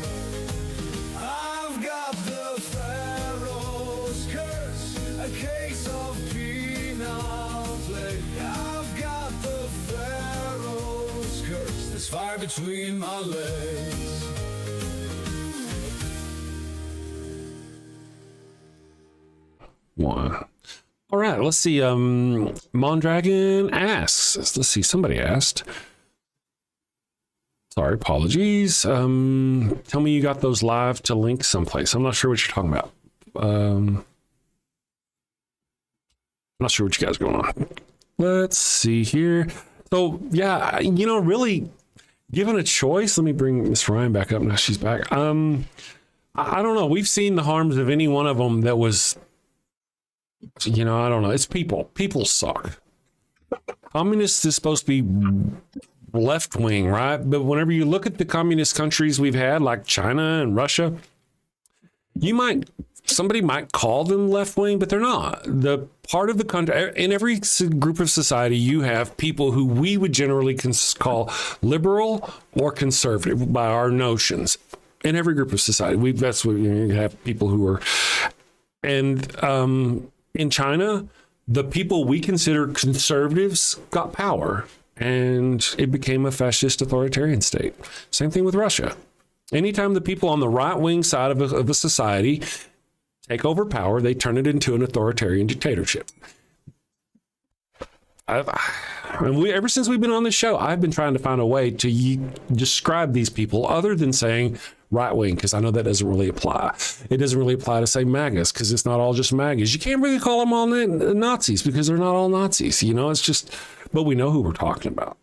I've got the Pharaoh's curse, a case of penal plague. I've got the Pharaoh's curse, there's fire between my legs. One. All right, let's see. Mondragon asks. Let's see. Somebody asked. Sorry, apologies. Tell me you got those live to link someplace. I'm not sure what you're talking about. I'm not sure what you guys are going on. Let's see here. So yeah, you know, really, given a choice, let me bring Miss Ryan back up. Now she's back. I don't know. We've seen the harms of any one of them that was. You know, I don't know. It's people. People suck. Communists is supposed to be left wing, right? But whenever you look at the communist countries we've had, like China and Russia, somebody might call them left wing, but they're not. The part of the country, in every group of society, you have people who we would generally call liberal or conservative by our notions. In every group of society, that's what you have people who are, and in China, the people we consider conservatives got power and it became a fascist authoritarian state. Same thing with Russia. Anytime the people on the right wing side of a society take over power, they turn it into an authoritarian dictatorship. Ever since we've been on this show, I've been trying to find a way to describe these people other than saying right wing, because I know that doesn't really apply. It doesn't really apply to say MAGAs, because it's not all just MAGAs. You can't really call them all Nazis, because they're not all Nazis. You know, it's just, but we know who we're talking about.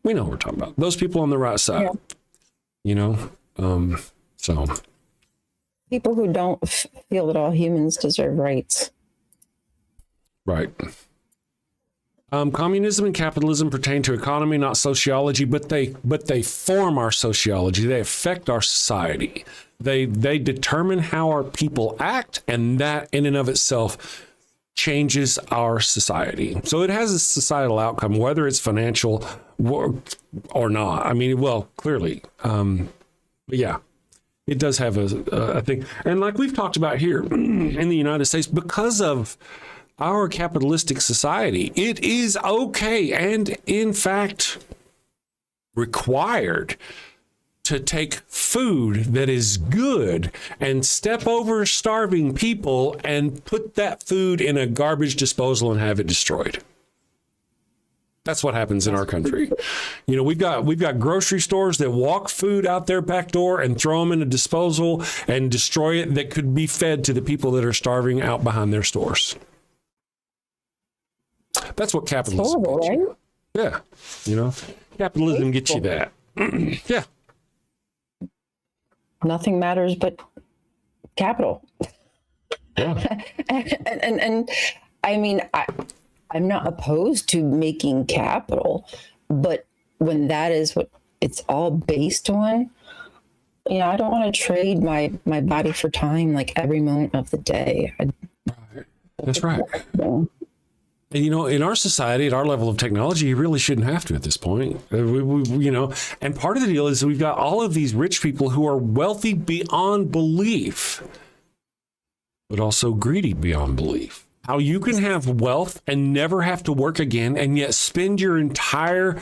We know who we're talking about. Those people on the right side. Yeah. You know, so. People who don't feel that all humans deserve rights. Right. Communism and capitalism pertain to economy, not sociology, but they form our sociology. They affect our society. They determine how our people act, and that in and of itself changes our society. So it has a societal outcome, whether it's financial or not. I mean, well, clearly, but yeah, it does have a thing. And like we've talked about here in the United States, because of our capitalistic society, it is okay and in fact required to take food that is good and step over starving people and put that food in a garbage disposal and have it destroyed. That's what happens in our country. You know, we've got grocery stores that walk food out their back door and throw them in a disposal and destroy it that could be fed to the people that are starving out behind their stores. That's what capitalism gets you. Yeah. You know, capitalism gets you that. Yeah. Nothing matters but capital. Yeah. and I mean, I'm not opposed to making capital, but when that is what it's all based on, you know, I don't want to trade my body for time like every moment of the day. That's right. And, you know, in our society, at our level of technology, you really shouldn't have to at this point. You know, and part of the deal is we've got all of these rich people who are wealthy beyond belief, but also greedy beyond belief. How you can have wealth and never have to work again, and yet spend your entire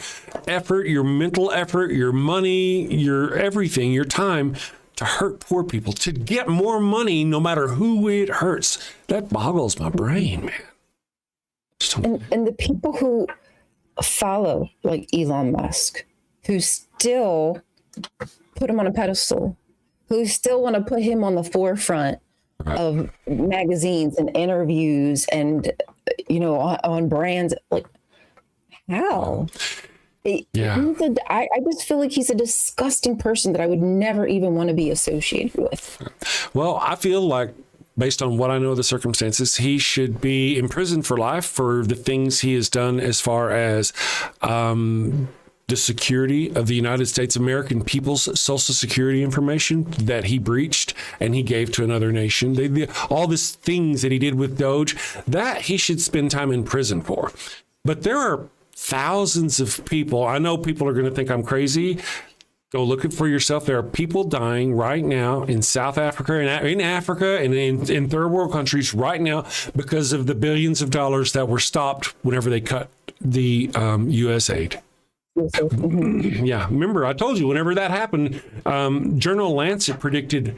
effort, your mental effort, your money, your everything, your time to hurt poor people, to get more money no matter who it hurts. That boggles my brain, man. And the people who follow like Elon Musk, who still put him on a pedestal, who still want to put him on the forefront of magazines and interviews and, you know, on brands, like how? Yeah. I just feel like he's a disgusting person that I would never even want to be associated with. Well, I feel like, based on what I know of the circumstances, he should be imprisoned for life for the things he has done as far as the security of the United States American people's social security information that he breached and he gave to another nation. All these things that he did with Doge, that he should spend time in prison for. But there are thousands of people. I know people are going to think I'm crazy. Go look it for yourself. There are people dying right now in South Africa and in Africa and in third world countries right now because of the billions of dollars that were stopped whenever they cut the U.S. aid. Yeah, remember I told you whenever that happened, Journal Lancet predicted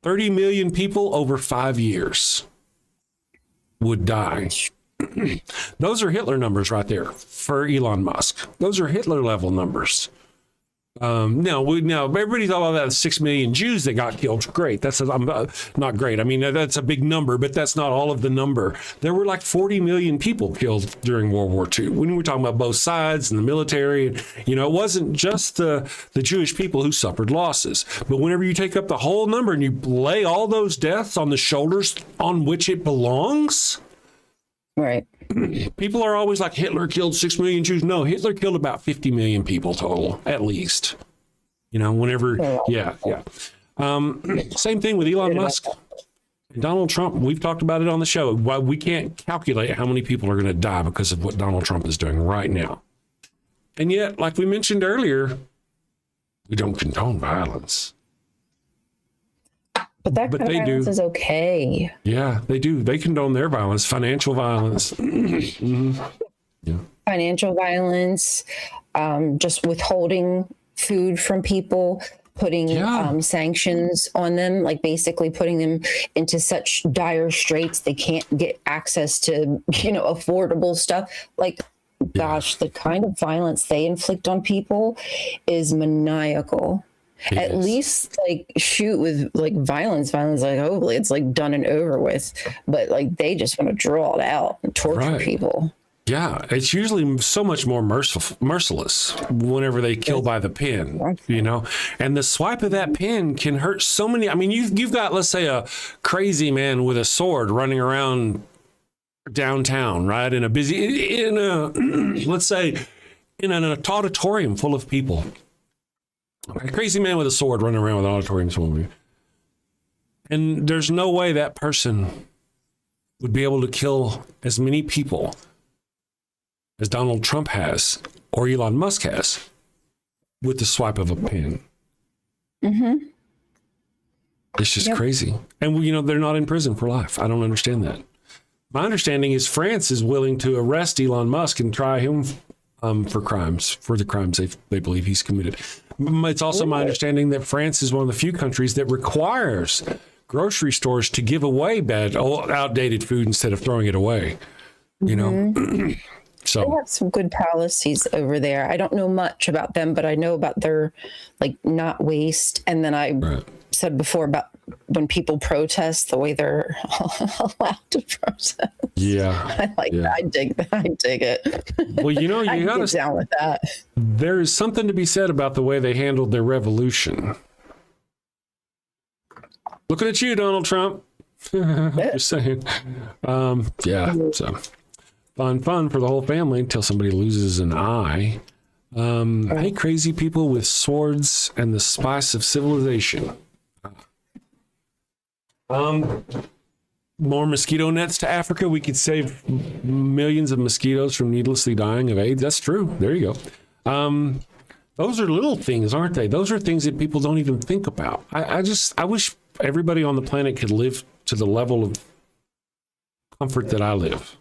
30 million people over 5 years would die. Those are Hitler numbers right there for Elon Musk. Those are Hitler level numbers. Now everybody's all about 6 million Jews that got killed. Great. That's not great. I mean, that's a big number, but that's not all of the number. There were like 40 million people killed during World War II. When we're talking about both sides and the military, you know, it wasn't just the Jewish people who suffered losses. But whenever you take up the whole number and you lay all those deaths on the shoulders on which it belongs, right? People are always like, Hitler killed 6 million Jews. No, Hitler killed about 50 million people total, at least. You know, whenever, yeah. Same thing with Elon Musk and Donald Trump. We've talked about it on the show. Why we can't calculate how many people are going to die because of what Donald Trump is doing right now. And yet, like we mentioned earlier, we don't condone violence. But that kind of violence is okay. Yeah, they do. They condone their violence, financial violence. Mm-hmm. Yeah. Financial violence, just withholding food from people, putting sanctions on them, like basically putting them into such dire straits they can't get access to, you know, affordable stuff. Like, gosh, the kind of violence they inflict on people is maniacal. At least like shoot with like violence, like hopefully it's like done and over with, but like they just want to draw it out and torture people. Yeah, it's usually so much more merciless whenever they kill by the pen, you know, and the swipe of that pen can hurt so many. I mean, you've got, let's say, a crazy man with a sword running around downtown, right? Let's say in an auditorium full of people. A crazy man with a sword running around with an auditorium full of you. And there's no way that person would be able to kill as many people as Donald Trump has or Elon Musk has with the swipe of a pen. Mm-hmm. It's just crazy. And, you know, they're not in prison for life. I don't understand that. My understanding is France is willing to arrest Elon Musk and try him for the crimes they believe he's committed. It's also my understanding that France is one of the few countries that requires grocery stores to give away bad, outdated food instead of throwing it away. You know, so they have some good policies over there. I don't know much about them, but I know about their like not waste. And then I said before about when people protest, the way they're allowed to protest. Yeah, I like that. I dig that. I dig it. Well, you know, you got to get down with that. There is something to be said about the way they handled their revolution. Looking at you, Donald Trump. Just saying. So fun for the whole family until somebody loses an eye. Hey, crazy people with swords and the spice of civilization. More mosquito nets to Africa. We could save millions of mosquitoes from needlessly dying of AIDS. That's true. There you go. Those are little things, aren't they? Those are things that people don't even think about. I wish everybody on the planet could live to the level of comfort that I live.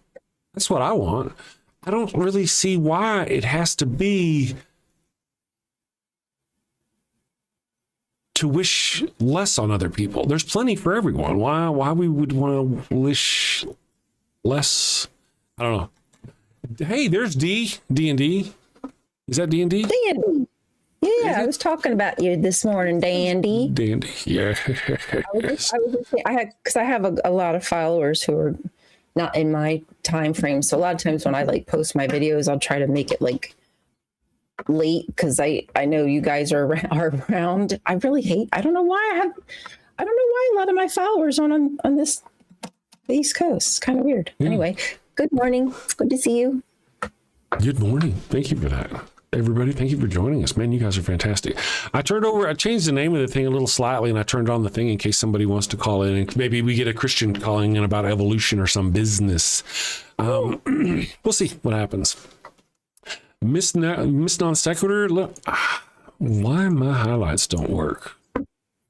That's what I want. I don't really see why it has to be to wish less on other people. There's plenty for everyone. Why we would want to wish less? I don't know. Hey, there's D&D. Is that D&D? Dandy. Yeah, I was talking about you this morning, Dandy. Dandy, yeah. I have a lot of followers who are not in my time frame. So a lot of times when I like post my videos, I'll try to make it like late because I know you guys are around. I don't know why a lot of my followers are on this the East Coast. It's kind of weird. Yeah. Anyway, good morning. Good to see you. Good morning. Thank you for that. Everybody, thank you for joining us. Man, you guys are fantastic. I changed the name of the thing a little slightly, and I turned on the thing in case somebody wants to call in. And maybe we get a Christian calling in about evolution or some business. We'll see what happens. Miss Non Sequitur, why my highlights don't work?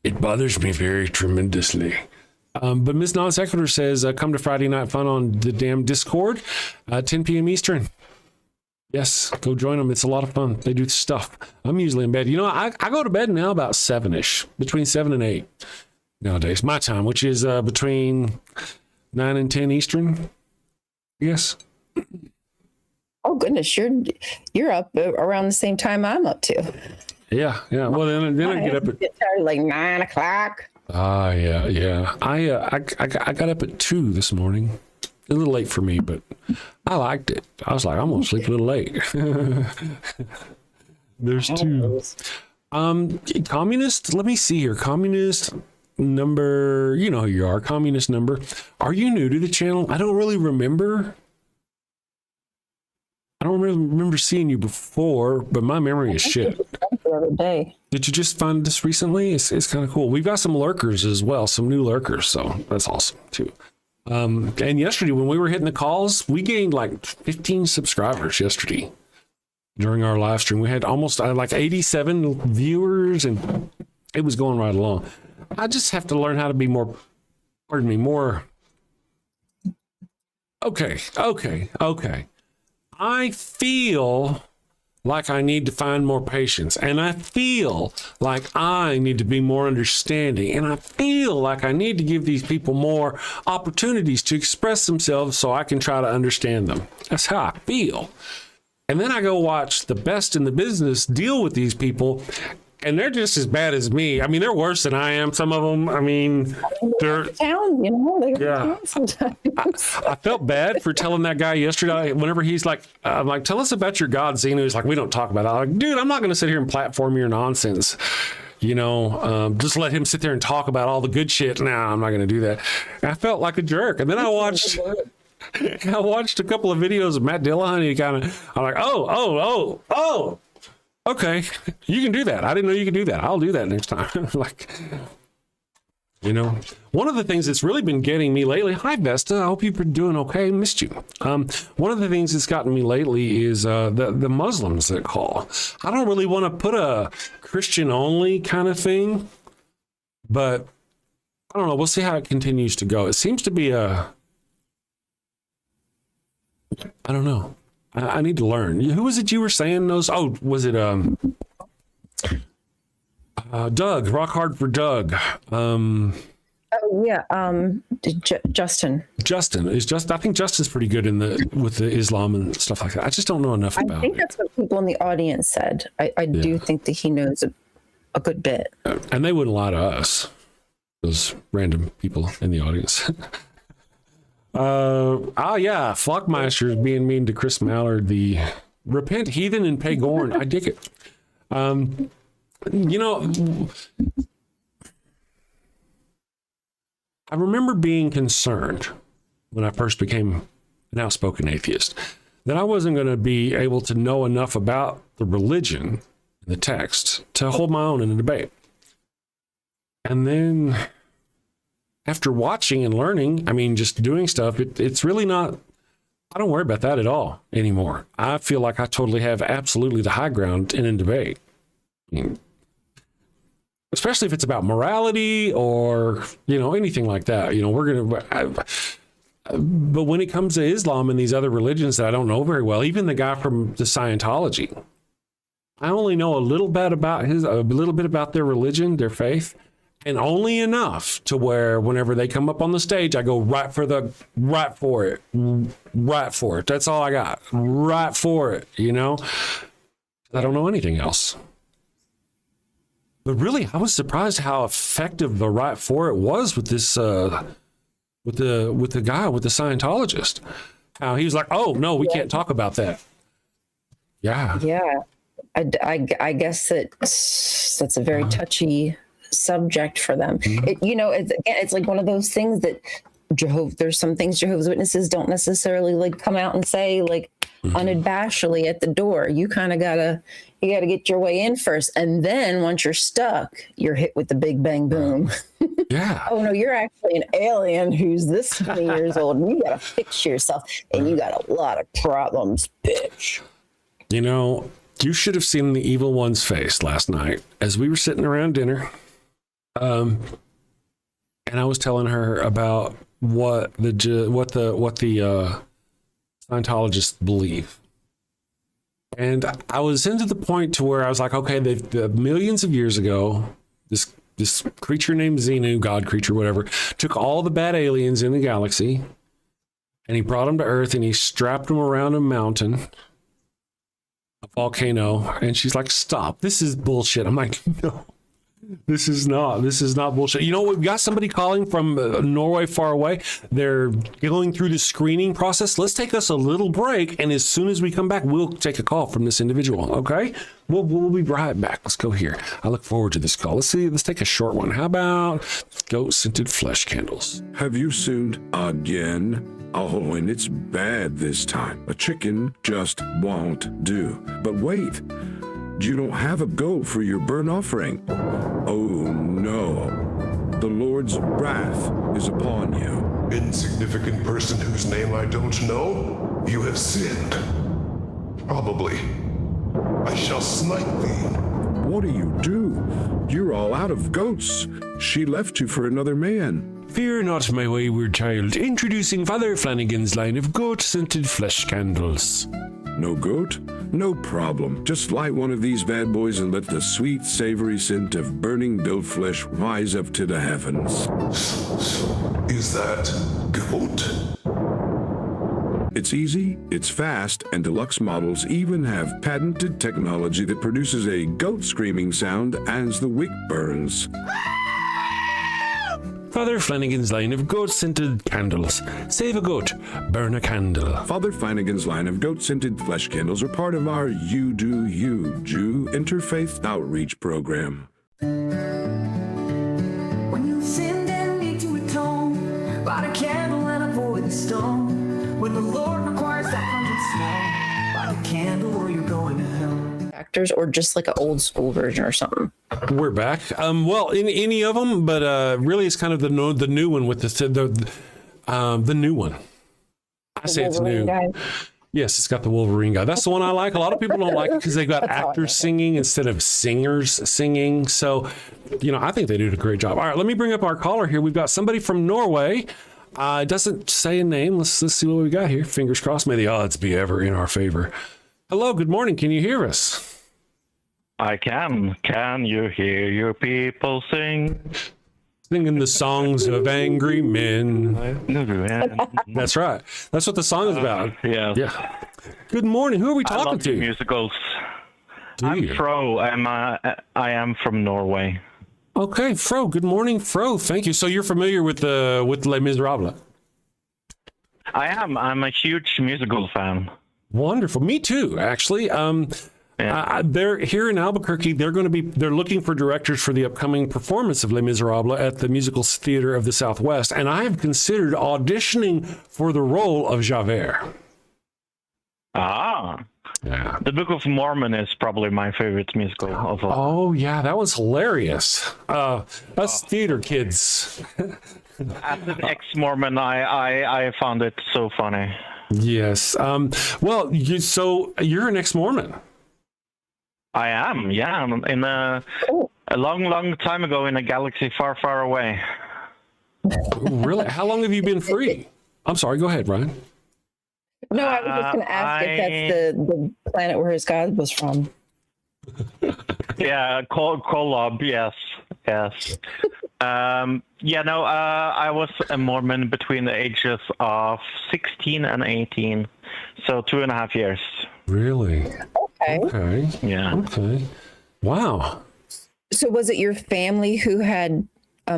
It bothers me very tremendously. But Miss Non Sequitur says, come to Friday Night Fun on the damn Discord, 10 p.m. Eastern. Yes, go join them. It's a lot of fun. They do stuff. I'm usually in bed. You know, I go to bed now about 7-ish, between 7 and 8 nowadays. My time, which is between 9 and 10 Eastern. Yes. Oh goodness, you're up around the same time I'm up to. Yeah. Well, then I get up at like 9 o'clock. Yeah. I got up at 2 this morning. A little late for me, but I liked it. I was like, I'm gonna sleep a little late. There's 2. Communist. Let me see here. Communist number. You know who you are. Communist number. Are you new to the channel? I don't really remember. I don't really remember seeing you before, but my memory is shit. The other day. Did you just find this recently? It's kind of cool. We've got some lurkers as well, some new lurkers, so that's awesome too. And yesterday when we were hitting the calls, we gained like 15 subscribers yesterday during our live stream. We had almost like 87 viewers, and it was going right along. I just have to learn how to be more. Okay. I feel like I need to find more patience, and I feel like I need to be more understanding, and I feel like I need to give these people more opportunities to express themselves so I can try to understand them. That's how I feel. And then I go watch the best in the business deal with these people, and they're just as bad as me. I mean, they're worse than I am. Some of them, I mean, they're town, you know. Yeah. I felt bad for telling that guy yesterday. Whenever he's like, I'm like, tell us about your God scene. He's like, we don't talk about that. I'm like, dude, I'm not going to sit here and platform your nonsense. You know, just let him sit there and talk about all the good shit. Nah, I'm not going to do that. I felt like a jerk. And then I watched a couple of videos of Matt Dillon. And I'm like, oh. Okay, you can do that. I didn't know you could do that. I'll do that next time. Like, you know, one of the things that's really been getting me lately. Hi, Vesta. I hope you're doing okay. Missed you. One of the things that's gotten me lately is the Muslims that call. I don't really want to put a Christian only kind of thing, but I don't know. We'll see how it continues to go. It seems to be I don't know. I need to learn. Who was it you were saying those? Oh, was it Doug? Rock hard for Doug. Oh yeah, Justin. Justin is just. I think Justin's pretty good with the Islam and stuff like that. I just don't know enough about it. I think that's what people in the audience said. I do think that he knows a good bit. And they wouldn't lie to us, those random people in the audience. Yeah, Flockmeister is being mean to Chris Mallard, the repent heathen and pay Gorn. I dig it. You know, I remember being concerned when I first became an outspoken atheist that I wasn't going to be able to know enough about the religion and the text to hold my own in a debate. And then after watching and learning, I mean, just doing stuff, it's really not, I don't worry about that at all anymore. I feel like I totally have absolutely the high ground in a debate. I mean, especially if it's about morality or, you know, anything like that. You know, but when it comes to Islam and these other religions that I don't know very well, even the guy from the Scientology, I only know a little bit about their religion, their faith, and only enough to where whenever they come up on the stage, I go right for it. That's all I got. Right for it, you know? I don't know anything else. But really, I was surprised how effective the right for it was with this, with the guy, with the Scientologist. How he was like, "Oh no, we can't talk about that." Yeah. Yeah. I guess that's a very touchy subject for them. It's like one of those things that there's some things Jehovah's Witnesses don't necessarily like come out and say like unabashedly at the door. You kind of gotta get your way in first, and then once you're stuck, you're hit with the big bang boom. Yeah. Oh no, you're actually an alien who's this many years old, and you gotta fix yourself, and you got a lot of problems, bitch. You know, you should have seen the evil one's face last night as we were sitting around dinner. And I was telling her about what the Scientologists believe. And I was into the point to where I was like, okay, millions of years ago, this creature named Xenu, God creature, whatever, took all the bad aliens in the galaxy and he brought them to Earth and he strapped them around a mountain, a volcano. And she's like, stop, this is bullshit. I'm like, no. This is not bullshit. You know, we've got somebody calling from Norway far away. They're going through the screening process. Let's take us a little break. And as soon as we come back, we'll take a call from this individual. Okay. We'll be right back. Let's go here. I look forward to this call. Let's take a short one. How about goat scented flesh candles? Have you sinned again? Oh, and it's bad this time. A chicken just won't do. But wait. You don't have a goat for your burnt offering. Oh no, the Lord's wrath is upon you. Insignificant person whose name I don't know, you have sinned. Probably. I shall smite thee. What do you do? You're all out of goats. She left you for another man. Fear not, my wayward child. Introducing Father Flanagan's line of goat-scented flesh candles. No goat? No problem. Just light one of these bad boys and let the sweet, savory scent of burning goat flesh rise up to the heavens. Is that goat? It's easy, it's fast, and deluxe models even have patented technology that produces a goat screaming sound as the wick burns. Father Flanagan's line of goat-scented candles. Save a goat, burn a candle. Father Flanagan's line of goat-scented flesh candles are part of our You Do You Jew interfaith outreach program. When you sinned and need to atone, light a candle and avoid the stone. When the Lord requires that snow, light a candle or you're going to hell. Actors, or just like an old school version or something? We're back. Well, in any of them, but really, it's kind of the new one with the new one. I say it's new. Guy. Yes, it's got the Wolverine guy. That's the one I like. A lot of people don't like it because they've got actors singing instead of singers singing. So, I think they do a great job. All right, let me bring up our caller here. We've got somebody from Norway. It doesn't say a name. Let's see what we got here. Fingers crossed. May the odds be ever in our favor. Hello, good morning. Can you hear us? I can. Can you hear your people sing? Singing the songs of angry men. That's right. That's what the song is about. Yeah. Good morning. Who are we talking I love to? Musicals. I'm Fro. I am from Norway. Okay, Fro. Good morning, Fro. Thank you. So you're familiar with Les Miserables? I am. I'm a huge musical fan. Wonderful. Me too, actually. They're here in Albuquerque. They're looking for directors for the upcoming performance of Les Miserables at the Musical Theater of the Southwest. And I have considered auditioning for the role of Javert. Ah. Yeah. The Book of Mormon is probably my favorite musical of all. Oh, yeah. That was hilarious. Us theater kids. As an ex-Mormon, I found it so funny. Yes. Well, so you're an ex-Mormon. I am, yeah. In a long time ago in a galaxy far, far away. Really? How long have you been free? I'm sorry. Go ahead, Ryan. No, I was just going to ask if that's the planet where his God was from. Yeah, Kolob, yes. I was a Mormon between the ages of 16 and 18, so 2.5 years. Really? Okay. Yeah. Okay. Wow. So was it your family who had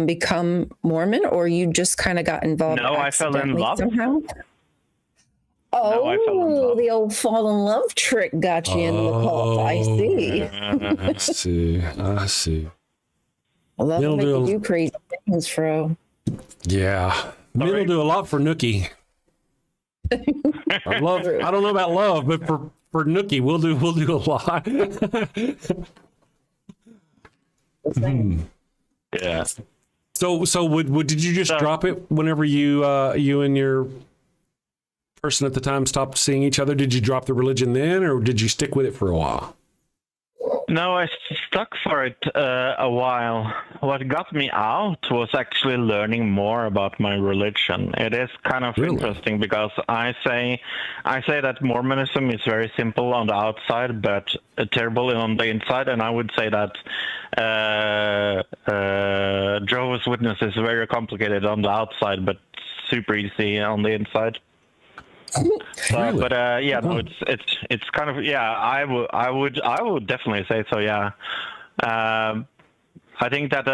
become Mormon, or you just kind of got involved? No, I fell in love. Somehow? No, I fell in love. The old fall in love trick got you into the cult. I see. I see. I love to make you do crazy things, Fro. Yeah. Men will do a lot for Nookie. I don't know about love, but for Nookie, we'll do a lot. Yeah. So did you just drop it whenever you and your person at the time stopped seeing each other? Did you drop the religion then, or did you stick with it for a while? No, I stuck for it a while. What got me out was actually learning more about my religion. It is kind of interesting because I say that Mormonism is very simple on the outside, but terrible on the inside, and I would say that Jehovah's Witness is very complicated on the outside, but super easy on the inside. Really? But it's kind of I would definitely say so. Yeah, I think that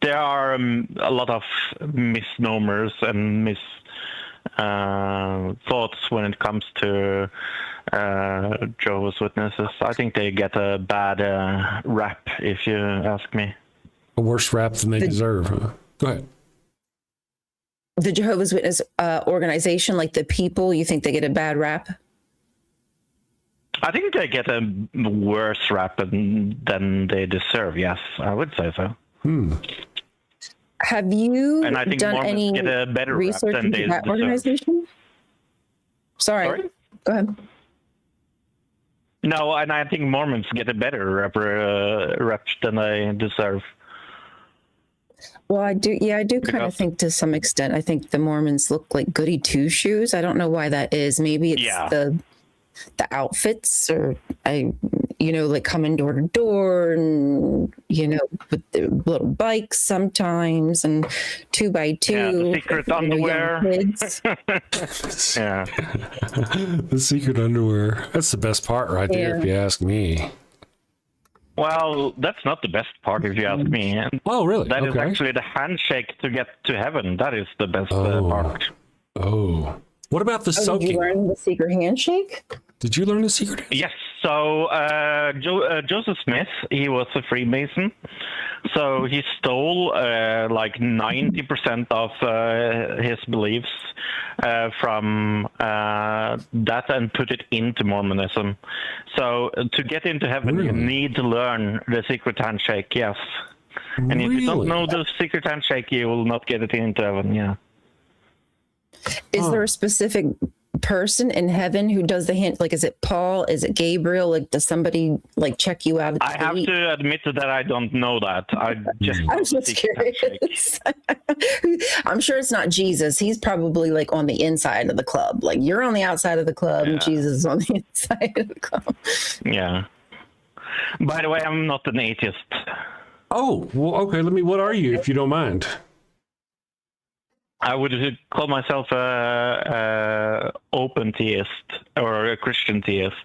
there are a lot of misnomers and thoughts when it comes to Jehovah's Witnesses. I think they get a bad rap, if you ask me. A worse rap than they deserve. Huh? Go ahead. The Jehovah's Witness organization, like the people, you think they get a bad rap? I think they get a worse rap than they deserve. Yes, I would say so. Have you and I think done Mormons any get a better research rap than into they that deserve. organization? Sorry, go ahead. No, and I think Mormons get a better rap than they deserve. Well, I do kind of think to some extent, I think the Mormons look like goody two shoes. I don't know why that is. Maybe it's the outfits, or like coming door to door, and with the little bikes sometimes, and 2x2. Yeah, the secret underwear. Yeah. The secret underwear. That's the best part right there, if you ask me. Well, that's not the best part, if you ask me. Oh, really? That is actually the handshake to get to heaven. That is the best part. Oh. What about the soaking? Did you learn the secret handshake? Did you learn the secret handshake? Yes. So Joseph Smith, he was a Freemason. So he stole like 90% of his beliefs from that and put it into Mormonism. So to get into heaven, you need to learn the secret handshake, yes. And if you don't know the secret handshake, you will not get it into heaven, yeah. Is there a specific person in heaven who does the hand? Like, is it Paul? Is it Gabriel? Like, does somebody like check you out? I have to admit that I don't know that. I'm just curious. I'm sure it's not Jesus. He's probably like on the inside of the club. Like, you're on the outside of the club, and Jesus is on the inside of the club. Yeah. By the way, I'm not an atheist. Oh, well, okay. What are you, if you don't mind? I would call myself a open theist or a Christian theist.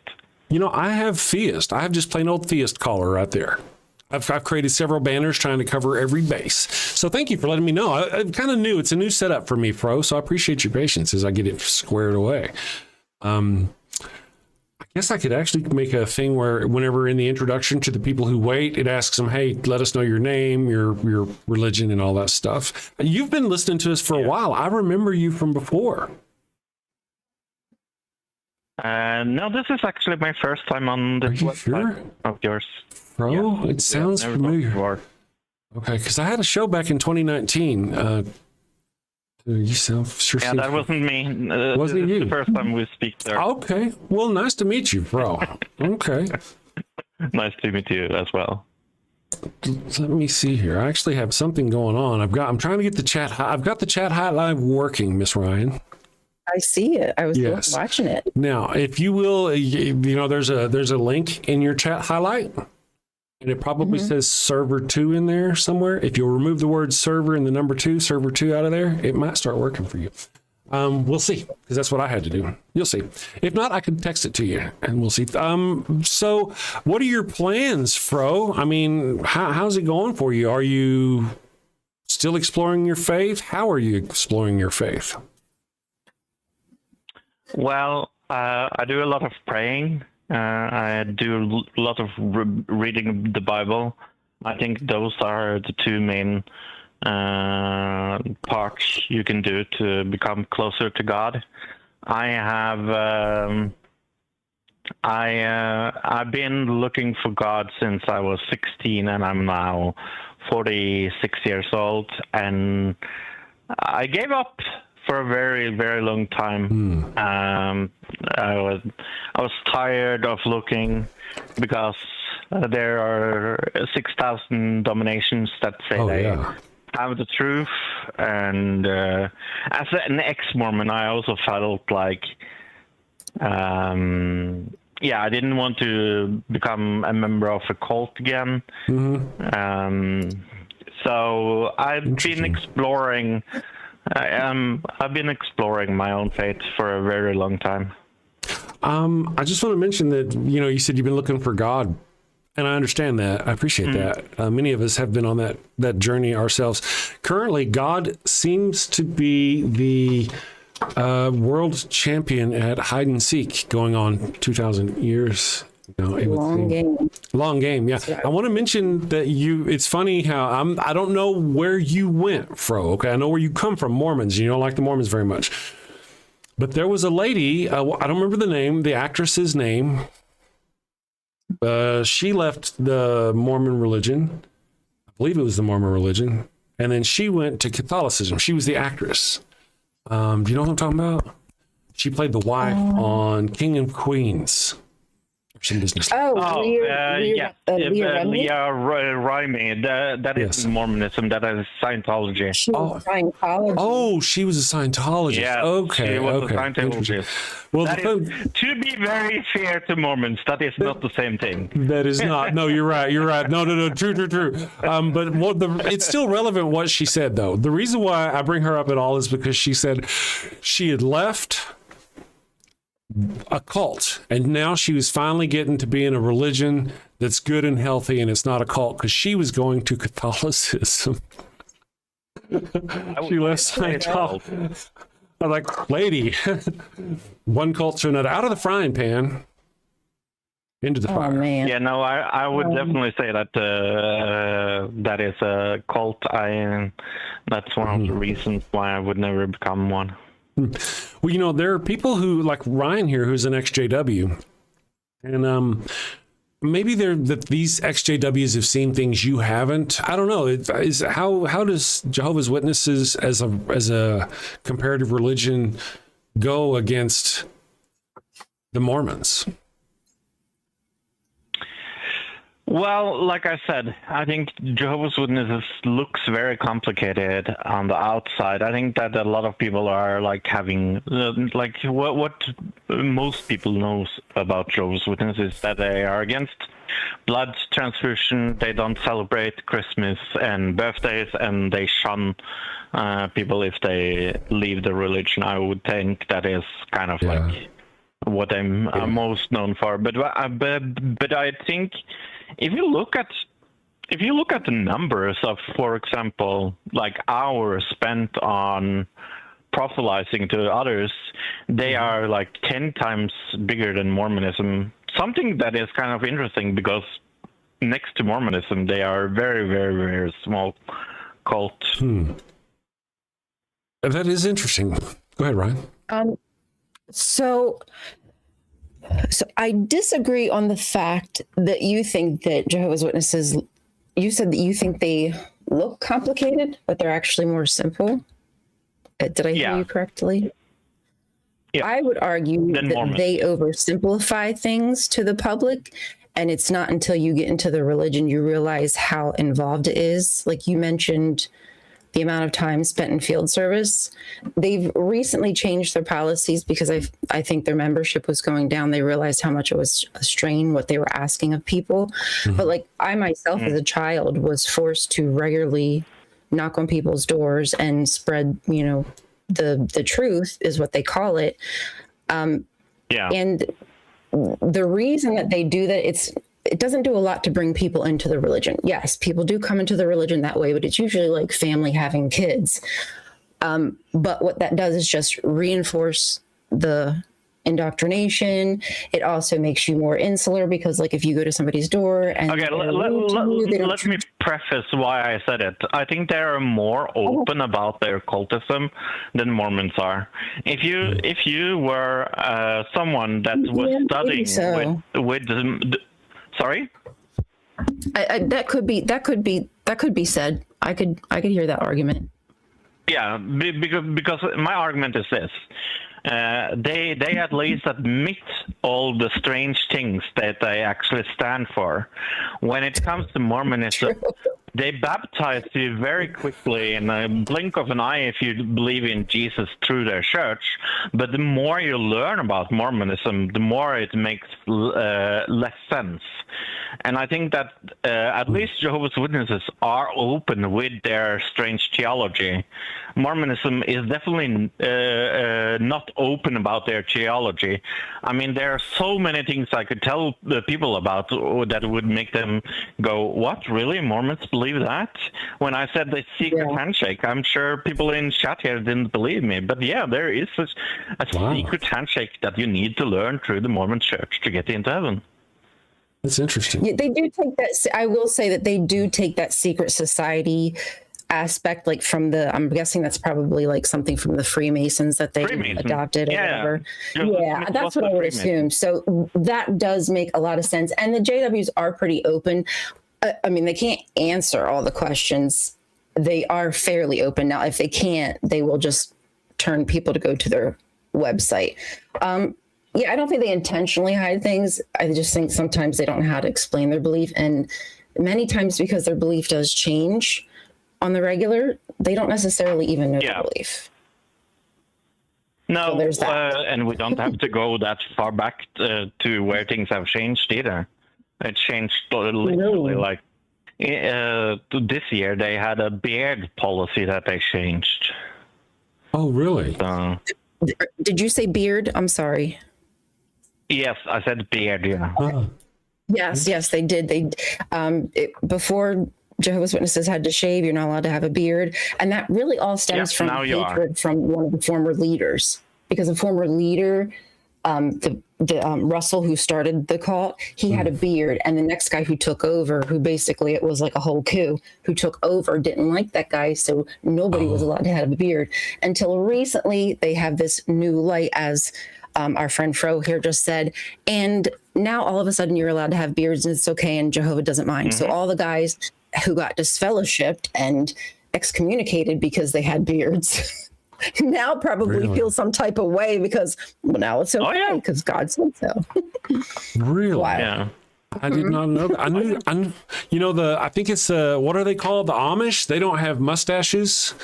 I have theist. I have just plain old theist caller right there. I've created several banners trying to cover every base. So thank you for letting me know. I'm kind of new. It's a new setup for me, Fro. So I appreciate your patience as I get it squared away. I guess I could actually make a thing where whenever in the introduction to the people who wait, it asks them, hey, let us know your name, your religion, and all that stuff. You've been listening to us for a while. I remember you from before. No, this is actually my first time on this website of yours. Bro, it sounds familiar. Okay, because I had a show back in 2019. You sound sure. Yeah, that wasn't me. Wasn't you? The first time we speak there. Okay. Well, nice to meet you, bro. Okay. Nice to meet you as well. Let me see here. I actually have something going on. I'm trying to get the chat. I've got the chat hotline working, Miss Ryan. I see it. I was Yes. watching it. Now, if you will, there's a link in your chat highlight, and it probably says server 2 in there somewhere. If you'll remove the word server and the number 2, server 2 out of there, it might start working for you. We'll see, because that's what I had to do. You'll see. If not, I can text it to you, and we'll see. So what are your plans, Fro? I mean, how's it going for you? Are you still exploring your faith? How are you exploring your faith? Well, I do a lot of praying. I do a lot of reading the Bible. I think those are the two main parts you can do to become closer to God. I have I've been looking for God since I was 16, and I'm now 46 years old, and I gave up for a very, very long time. I was tired of looking, because there are 6,000 dominations that say have the truth, and as an ex-Mormon, I also felt like I didn't want to become a member of a cult again. So I've been exploring. I've been exploring my own faith for a very long time. I just want to mention that, you said you've been looking for God, and I understand that. I appreciate that. Many of us have been on that journey ourselves. Currently, God seems to be the world champion at hide and seek, going on 2,000 years. Long game. Yeah. I want to mention that it's funny how I don't know where you went, Fro. Okay. I know where you come from, Mormons. You don't like the Mormons very much. But there was a lady, I don't remember the name, the actress's name. She left the Mormon religion. I believe it was the Mormon religion. And then she went to Catholicism. She was the actress. Do you know what I'm talking about? She played the wife on King and Queens. Some business. Leah Reitman. That is Mormonism. That is Scientology. She was a Scientologist. Oh, she was a Scientologist. Yeah, okay. She was a Scientologist. Well, to be very fair to Mormons, that is not the same thing. That is not. No, you're right. No. True. But it's still relevant what she said, though. The reason why I bring her up at all is because she said she had left a cult, and now she was finally getting to be in a religion that's good and healthy, and it's not a cult, because she was going to Catholicism. She left Scientology. I'm like, lady, one cult to another, out of the frying pan into the fire. Man. Yeah, no, I would definitely say that that is a cult. That's one of the reasons why I would never become one. Well, there are people who, like Ryan here, who's an XJW, and maybe these XJWs have seen things you haven't. I don't know. How does Jehovah's Witnesses as a comparative religion go against the Mormons? Well, like I said, I think Jehovah's Witnesses looks very complicated on the outside. I think that a lot of people are like having what most people knows about Jehovah's Witnesses is that they are against blood transfusion. They don't celebrate Christmas and birthdays, and they shun people if they leave the religion. I would think that is kind of like what I'm most known for. But I think. If you look at the numbers of, for example, like hours spent on proselytizing to others, they are like 10 times bigger than Mormonism. Something that is kind of interesting, because next to Mormonism, they are very, very, very small cult. That is interesting. Go ahead, Ryan. So I disagree on the fact that you think that Jehovah's Witnesses, you said that you think they look complicated, but they're actually more simple. Did I hear you correctly? Yeah. I would argue that they oversimplify things to the public, and it's not until you get into the religion you realize how involved it is. Like you mentioned, the amount of time spent in field service. They've recently changed their policies because I think their membership was going down. They realized how much it was a strain, what they were asking of people. But like I myself as a child was forced to regularly knock on people's doors and spread, you know, the truth is what they call it. And the reason that they do that, it doesn't do a lot to bring people into the religion. Yes, people do come into the religion that way, but it's usually like family having kids. But what that does is just reinforce the indoctrination. It also makes you more insular because, like, if you go to somebody's door and let me preface why I said it. I think they are more open about their occultism than Mormons are. If you were someone that was studying with sorry, that could be said. I could hear that argument. Yeah, because my argument is this. They at least admit all the strange things that they actually stand for. When it comes to Mormonism, they baptize you very quickly in a blink of an eye if you believe in Jesus through their church. But the more you learn about Mormonism, the more it makes less sense. And I think that at least Jehovah's Witnesses are open with their strange theology. Mormonism is definitely not open about their theology. I mean, there are so many things I could tell the people about that would make them go, what, really? Mormons believe that? When I said the secret handshake, I'm sure people in chat here didn't believe me. But yeah, there is a secret handshake that you need to learn through the Mormon church to get into heaven. That's interesting. Yeah, they do take that. I will say that they do take that secret society aspect, like from I'm guessing that's probably like something from the Freemasons that they adopted or whatever. Yeah, that's what I would assume. So that does make a lot of sense. And the JWs are pretty open. I mean, they can't answer all the questions. They are fairly open. Now, if they can't, they will just turn people to go to their website. Yeah, I don't think they intentionally hide things. I just think sometimes they don't know how to explain their belief. And many times, because their belief does change on the regular, they don't necessarily even know their belief. No, so there's that. And we don't have to go that far back to where things have changed either. It changed literally like this year they had a beard policy that they changed. Oh, really? Did you say beard? I'm sorry. Yes, I said beard, yeah. Yes, they did. Before Jehovah's Witnesses had to shave, you're not allowed to have a beard. And that really all stems from hatred from one of the former leaders. Because a former leader, Russell, who started the cult, he had a beard. And the next guy who took over, who basically it was like a whole coup, who took over, didn't like that guy. So nobody was allowed to have a beard. Until recently, they have this new light, as our friend Fro here just said. And now all of a sudden you're allowed to have beards and it's okay. And Jehovah doesn't mind. So all the guys who got disfellowshipped and excommunicated because they had beards now probably feel some type of way because, well, now it's okay because God said so. Really? Wow. Yeah. I did not know that. I knew, you know, I think it's, what are they called? The Amish? They don't have mustaches.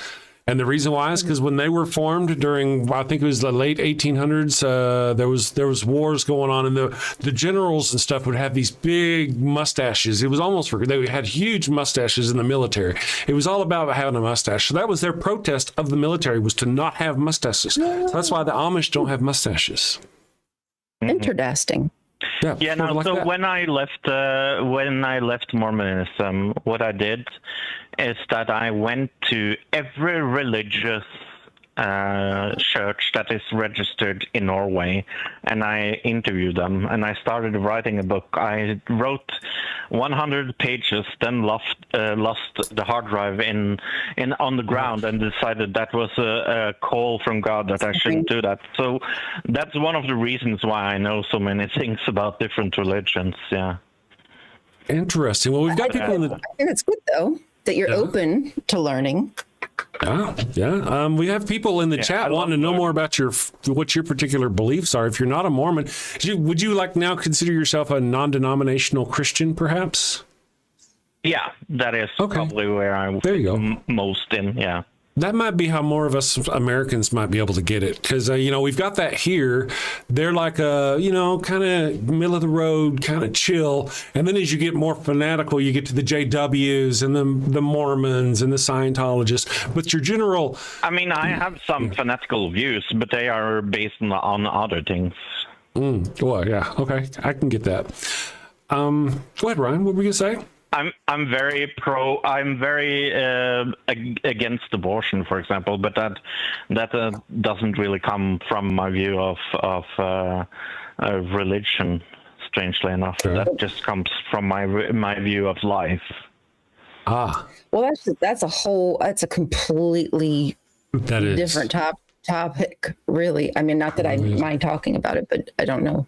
And the reason why is because when they were formed during, I think it was the late 1800s, there was wars going on, and the generals and stuff would have these big mustaches. It was almost they had huge mustaches in the military. It was all about having a mustache. So that was their protest of the military, was to not have mustaches. So that's why the Amish don't have mustaches. Interesting. Yeah. No. Like so that. when I left Mormonism, what I did is that I went to every religious church that is registered in Norway, and I interviewed them, and I started writing a book. I wrote 100 pages, then lost the hard drive on the ground, and decided that was a call from God that I shouldn't do that. So that's one of the reasons why I know so many things about different religions. Yeah. Interesting. Well, we've got people in the. I think it's good though that you're open to learning. Yeah. We have people in the chat wanting to know more about what your particular beliefs are. If you're not a Mormon, would you like now consider yourself a non-denominational Christian, perhaps? Yeah, that is probably where I there you go. Most in. Yeah. That might be how more of us Americans might be able to get it. Because, we've got that here. They're like a, kind of middle of the road, kind of chill. And then as you get more fanatical, you get to the JWs and the Mormons and the Scientologists. But your general... I mean, I have some fanatical views, but they are based on other things. Well, yeah. Okay. I can get that. Go ahead, Ryan. What were you going to say? I'm very against abortion, for example, but that doesn't really come from my view of religion. Strangely enough, that just comes from my view of life. Well, that's a completely different topic, really. I mean, not that I mind talking about it, but I don't know.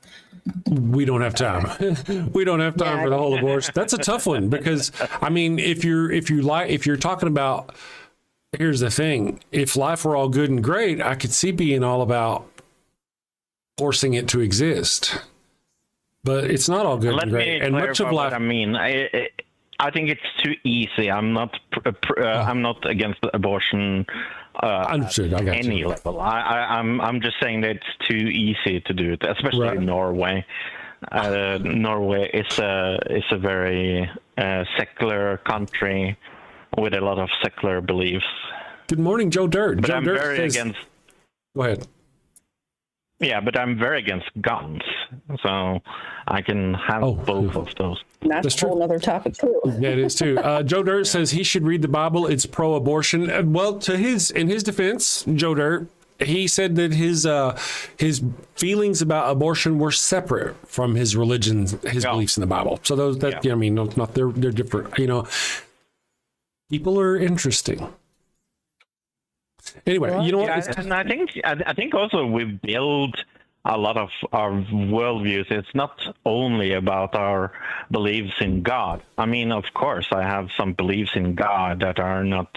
We don't have time. We don't have time for the whole abortion. That's a tough one because, I mean, if you're talking about, here's the thing: if life were all good and great, I could see being all about forcing it to exist. But it's not all good and great, and much of life. I mean, I think it's too easy. I'm not against abortion. Understood. I got any you. level. I'm just saying that it's too easy to do it, especially in Norway. Norway is a very secular country with a lot of secular beliefs. Good morning, Joe Dirt. But Joe I'm Dirt very says, against. Go ahead. Yeah, but I'm very against guns, so I can have both of those. That's a whole other topic too. Yeah, it is too. Joe Dirt says he should read the Bible. It's pro-abortion. Well, in his defense, Joe Dirt, he said that his feelings about abortion were separate from his religion, his beliefs in the Bible. So those I mean, not they're different. People are interesting. Anyway, what? And I think also we build a lot of our worldviews. It's not only about our beliefs in God. I mean, of course, I have some beliefs in God that are not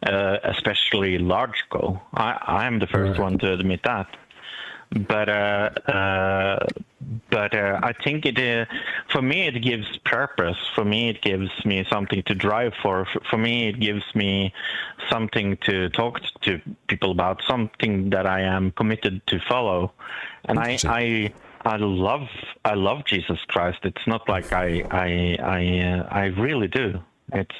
especially logical. I am the first one to admit that. But I think for me it gives purpose. For me it gives me something to drive for. For me it gives me something to talk to people about, something that I am committed to follow. And I love Jesus Christ. It's not like I really do. It's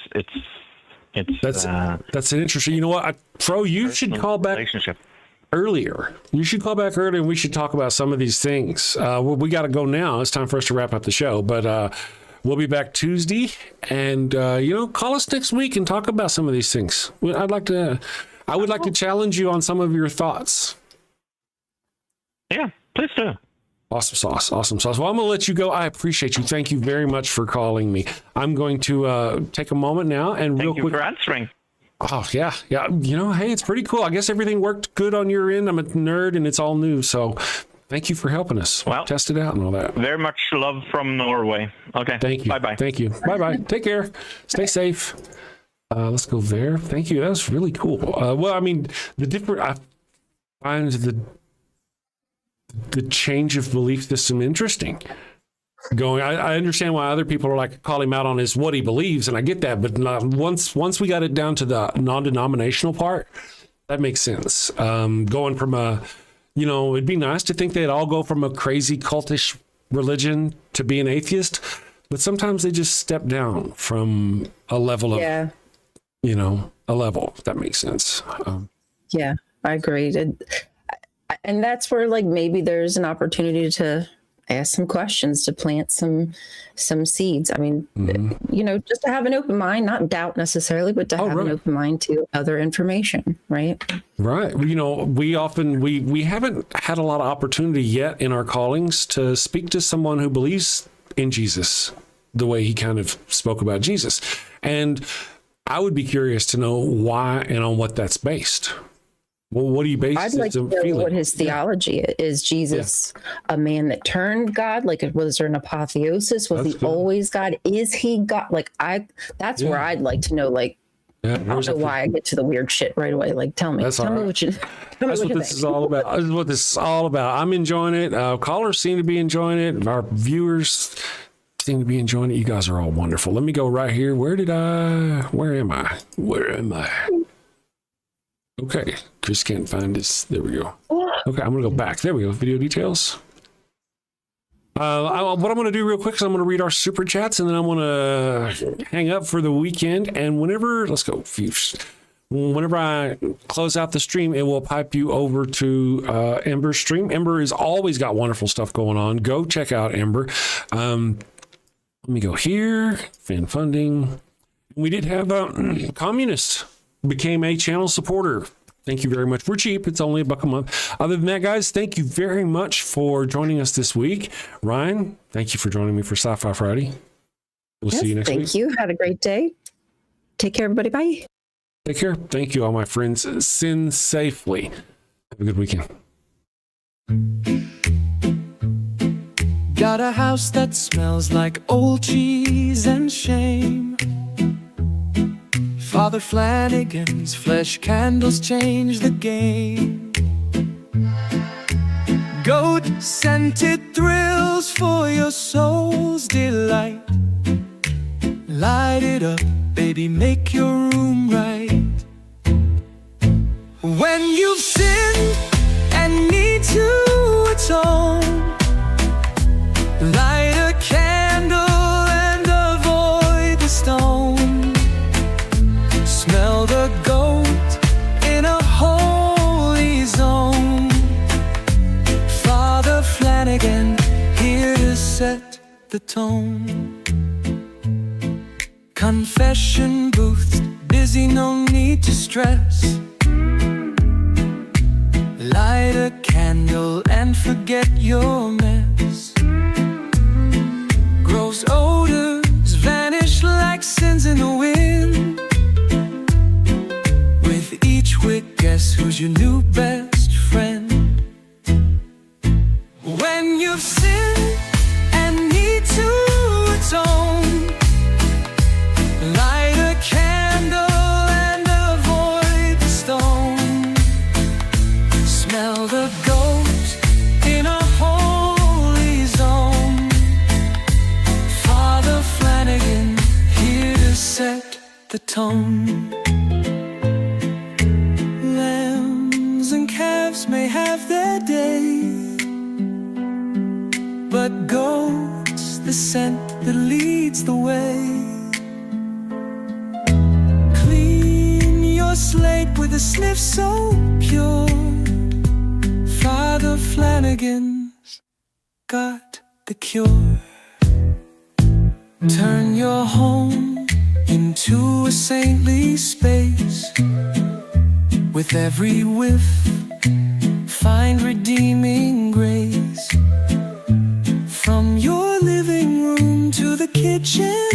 that's an interesting. You know what, Fro, you should call back earlier. You should call back earlier and we should talk about some of these things. We got to go now. It's time for us to wrap up the show, but we'll be back Tuesday and, call us next week and talk about some of these things. I would like to challenge you on some of your thoughts. Yeah, please do. Awesome sauce. Well, I'm going to let you go. I appreciate you. Thank you very much for calling me. I'm going to take a moment now and real quick. Thank you for answering. Oh, yeah. Hey, it's pretty cool. I guess everything worked good on your end. I'm a nerd and it's all new. So thank you for helping us test it out and all that. Very much love from Norway. Okay. Thank you. Bye-bye. Thank you. Bye-bye. Take care. Stay safe. Let's go there. Thank you. That was really cool. Well, I mean, I find the change of belief system interesting. I understand why other people are like call him out on what he believes, and I get that. But once we got it down to the non-denominational part, that makes sense. Going from it'd be nice to think they'd all go from a crazy cultish religion to be an atheist, but sometimes they just step down from a level of, a level. If that makes sense. Yeah, I agree. And that's where maybe there's an opportunity to ask some questions, to plant some seeds. I mean, just to have an open mind, not doubt necessarily, but to have an open mind to other information, right? Right. We often, we haven't had a lot of opportunity yet in our callings to speak to someone who believes in Jesus the way he kind of spoke about Jesus. And I would be curious to know why and on what that's based. Well, what do you base? I'd like to know what his theology is. Is Jesus a man that turned God? Was there an apotheosis? Was he always God? Is he God? That's where I'd like to know. I don't know why I get to the weird shit right away. Tell me. That's what this is all about. This is what this is all about. I'm enjoying it. Callers seem to be enjoying it. Our viewers seem to be enjoying it. You guys are all wonderful. Let me go right here. Where am I? Okay, Chris can't find this. There we go. Okay, I'm gonna go back. There we go. Video details. What I'm gonna do real quick is I'm gonna read our super chats, and then I'm gonna hang up for the weekend. And let's go. Whenever I close out the stream, it will pipe you over to Ember's stream. Ember has always got wonderful stuff going on. Go check out Ember. Let me go here. Fan funding. We did have Communist became a channel supporter. Thank you very much. We're cheap. It's only $1 a month. Other than that, guys, thank you very much for joining us this week. Ryan, thank you for joining me for Sci-Fi Friday. We'll see you next week. Thank you. Had a great day. Take care, everybody. Bye. Take care. Thank you, all my friends. Sin safely. Have a good weekend. Got a house that smells like old cheese and shame. Father Flanagan's flesh candles change the game. Goat-scented thrills for your soul's delight. Light it up, baby, make your room right. When you've sinned and need to atone, light a candle and avoid the stone. Smell the goat in a holy zone. Father Flanagan, here to set the tone. Confession booths, busy, no need to stress. Light a candle and forget your mess. Gross odors vanish like sins in the wind. With each wick, guess who's your new best friend? When you've sinned and need to atone, light a candle and avoid the stone. Smell the goat in a holy zone. Father Flanagan, here to set the tone. Lambs and calves may have their day, but goat's the scent that leads the way. Your slate with a sniff so pure. Father Flanagan's got the cure. Turn your home into a saintly space. With every whiff, find redeeming grace. From your living room to the kitchen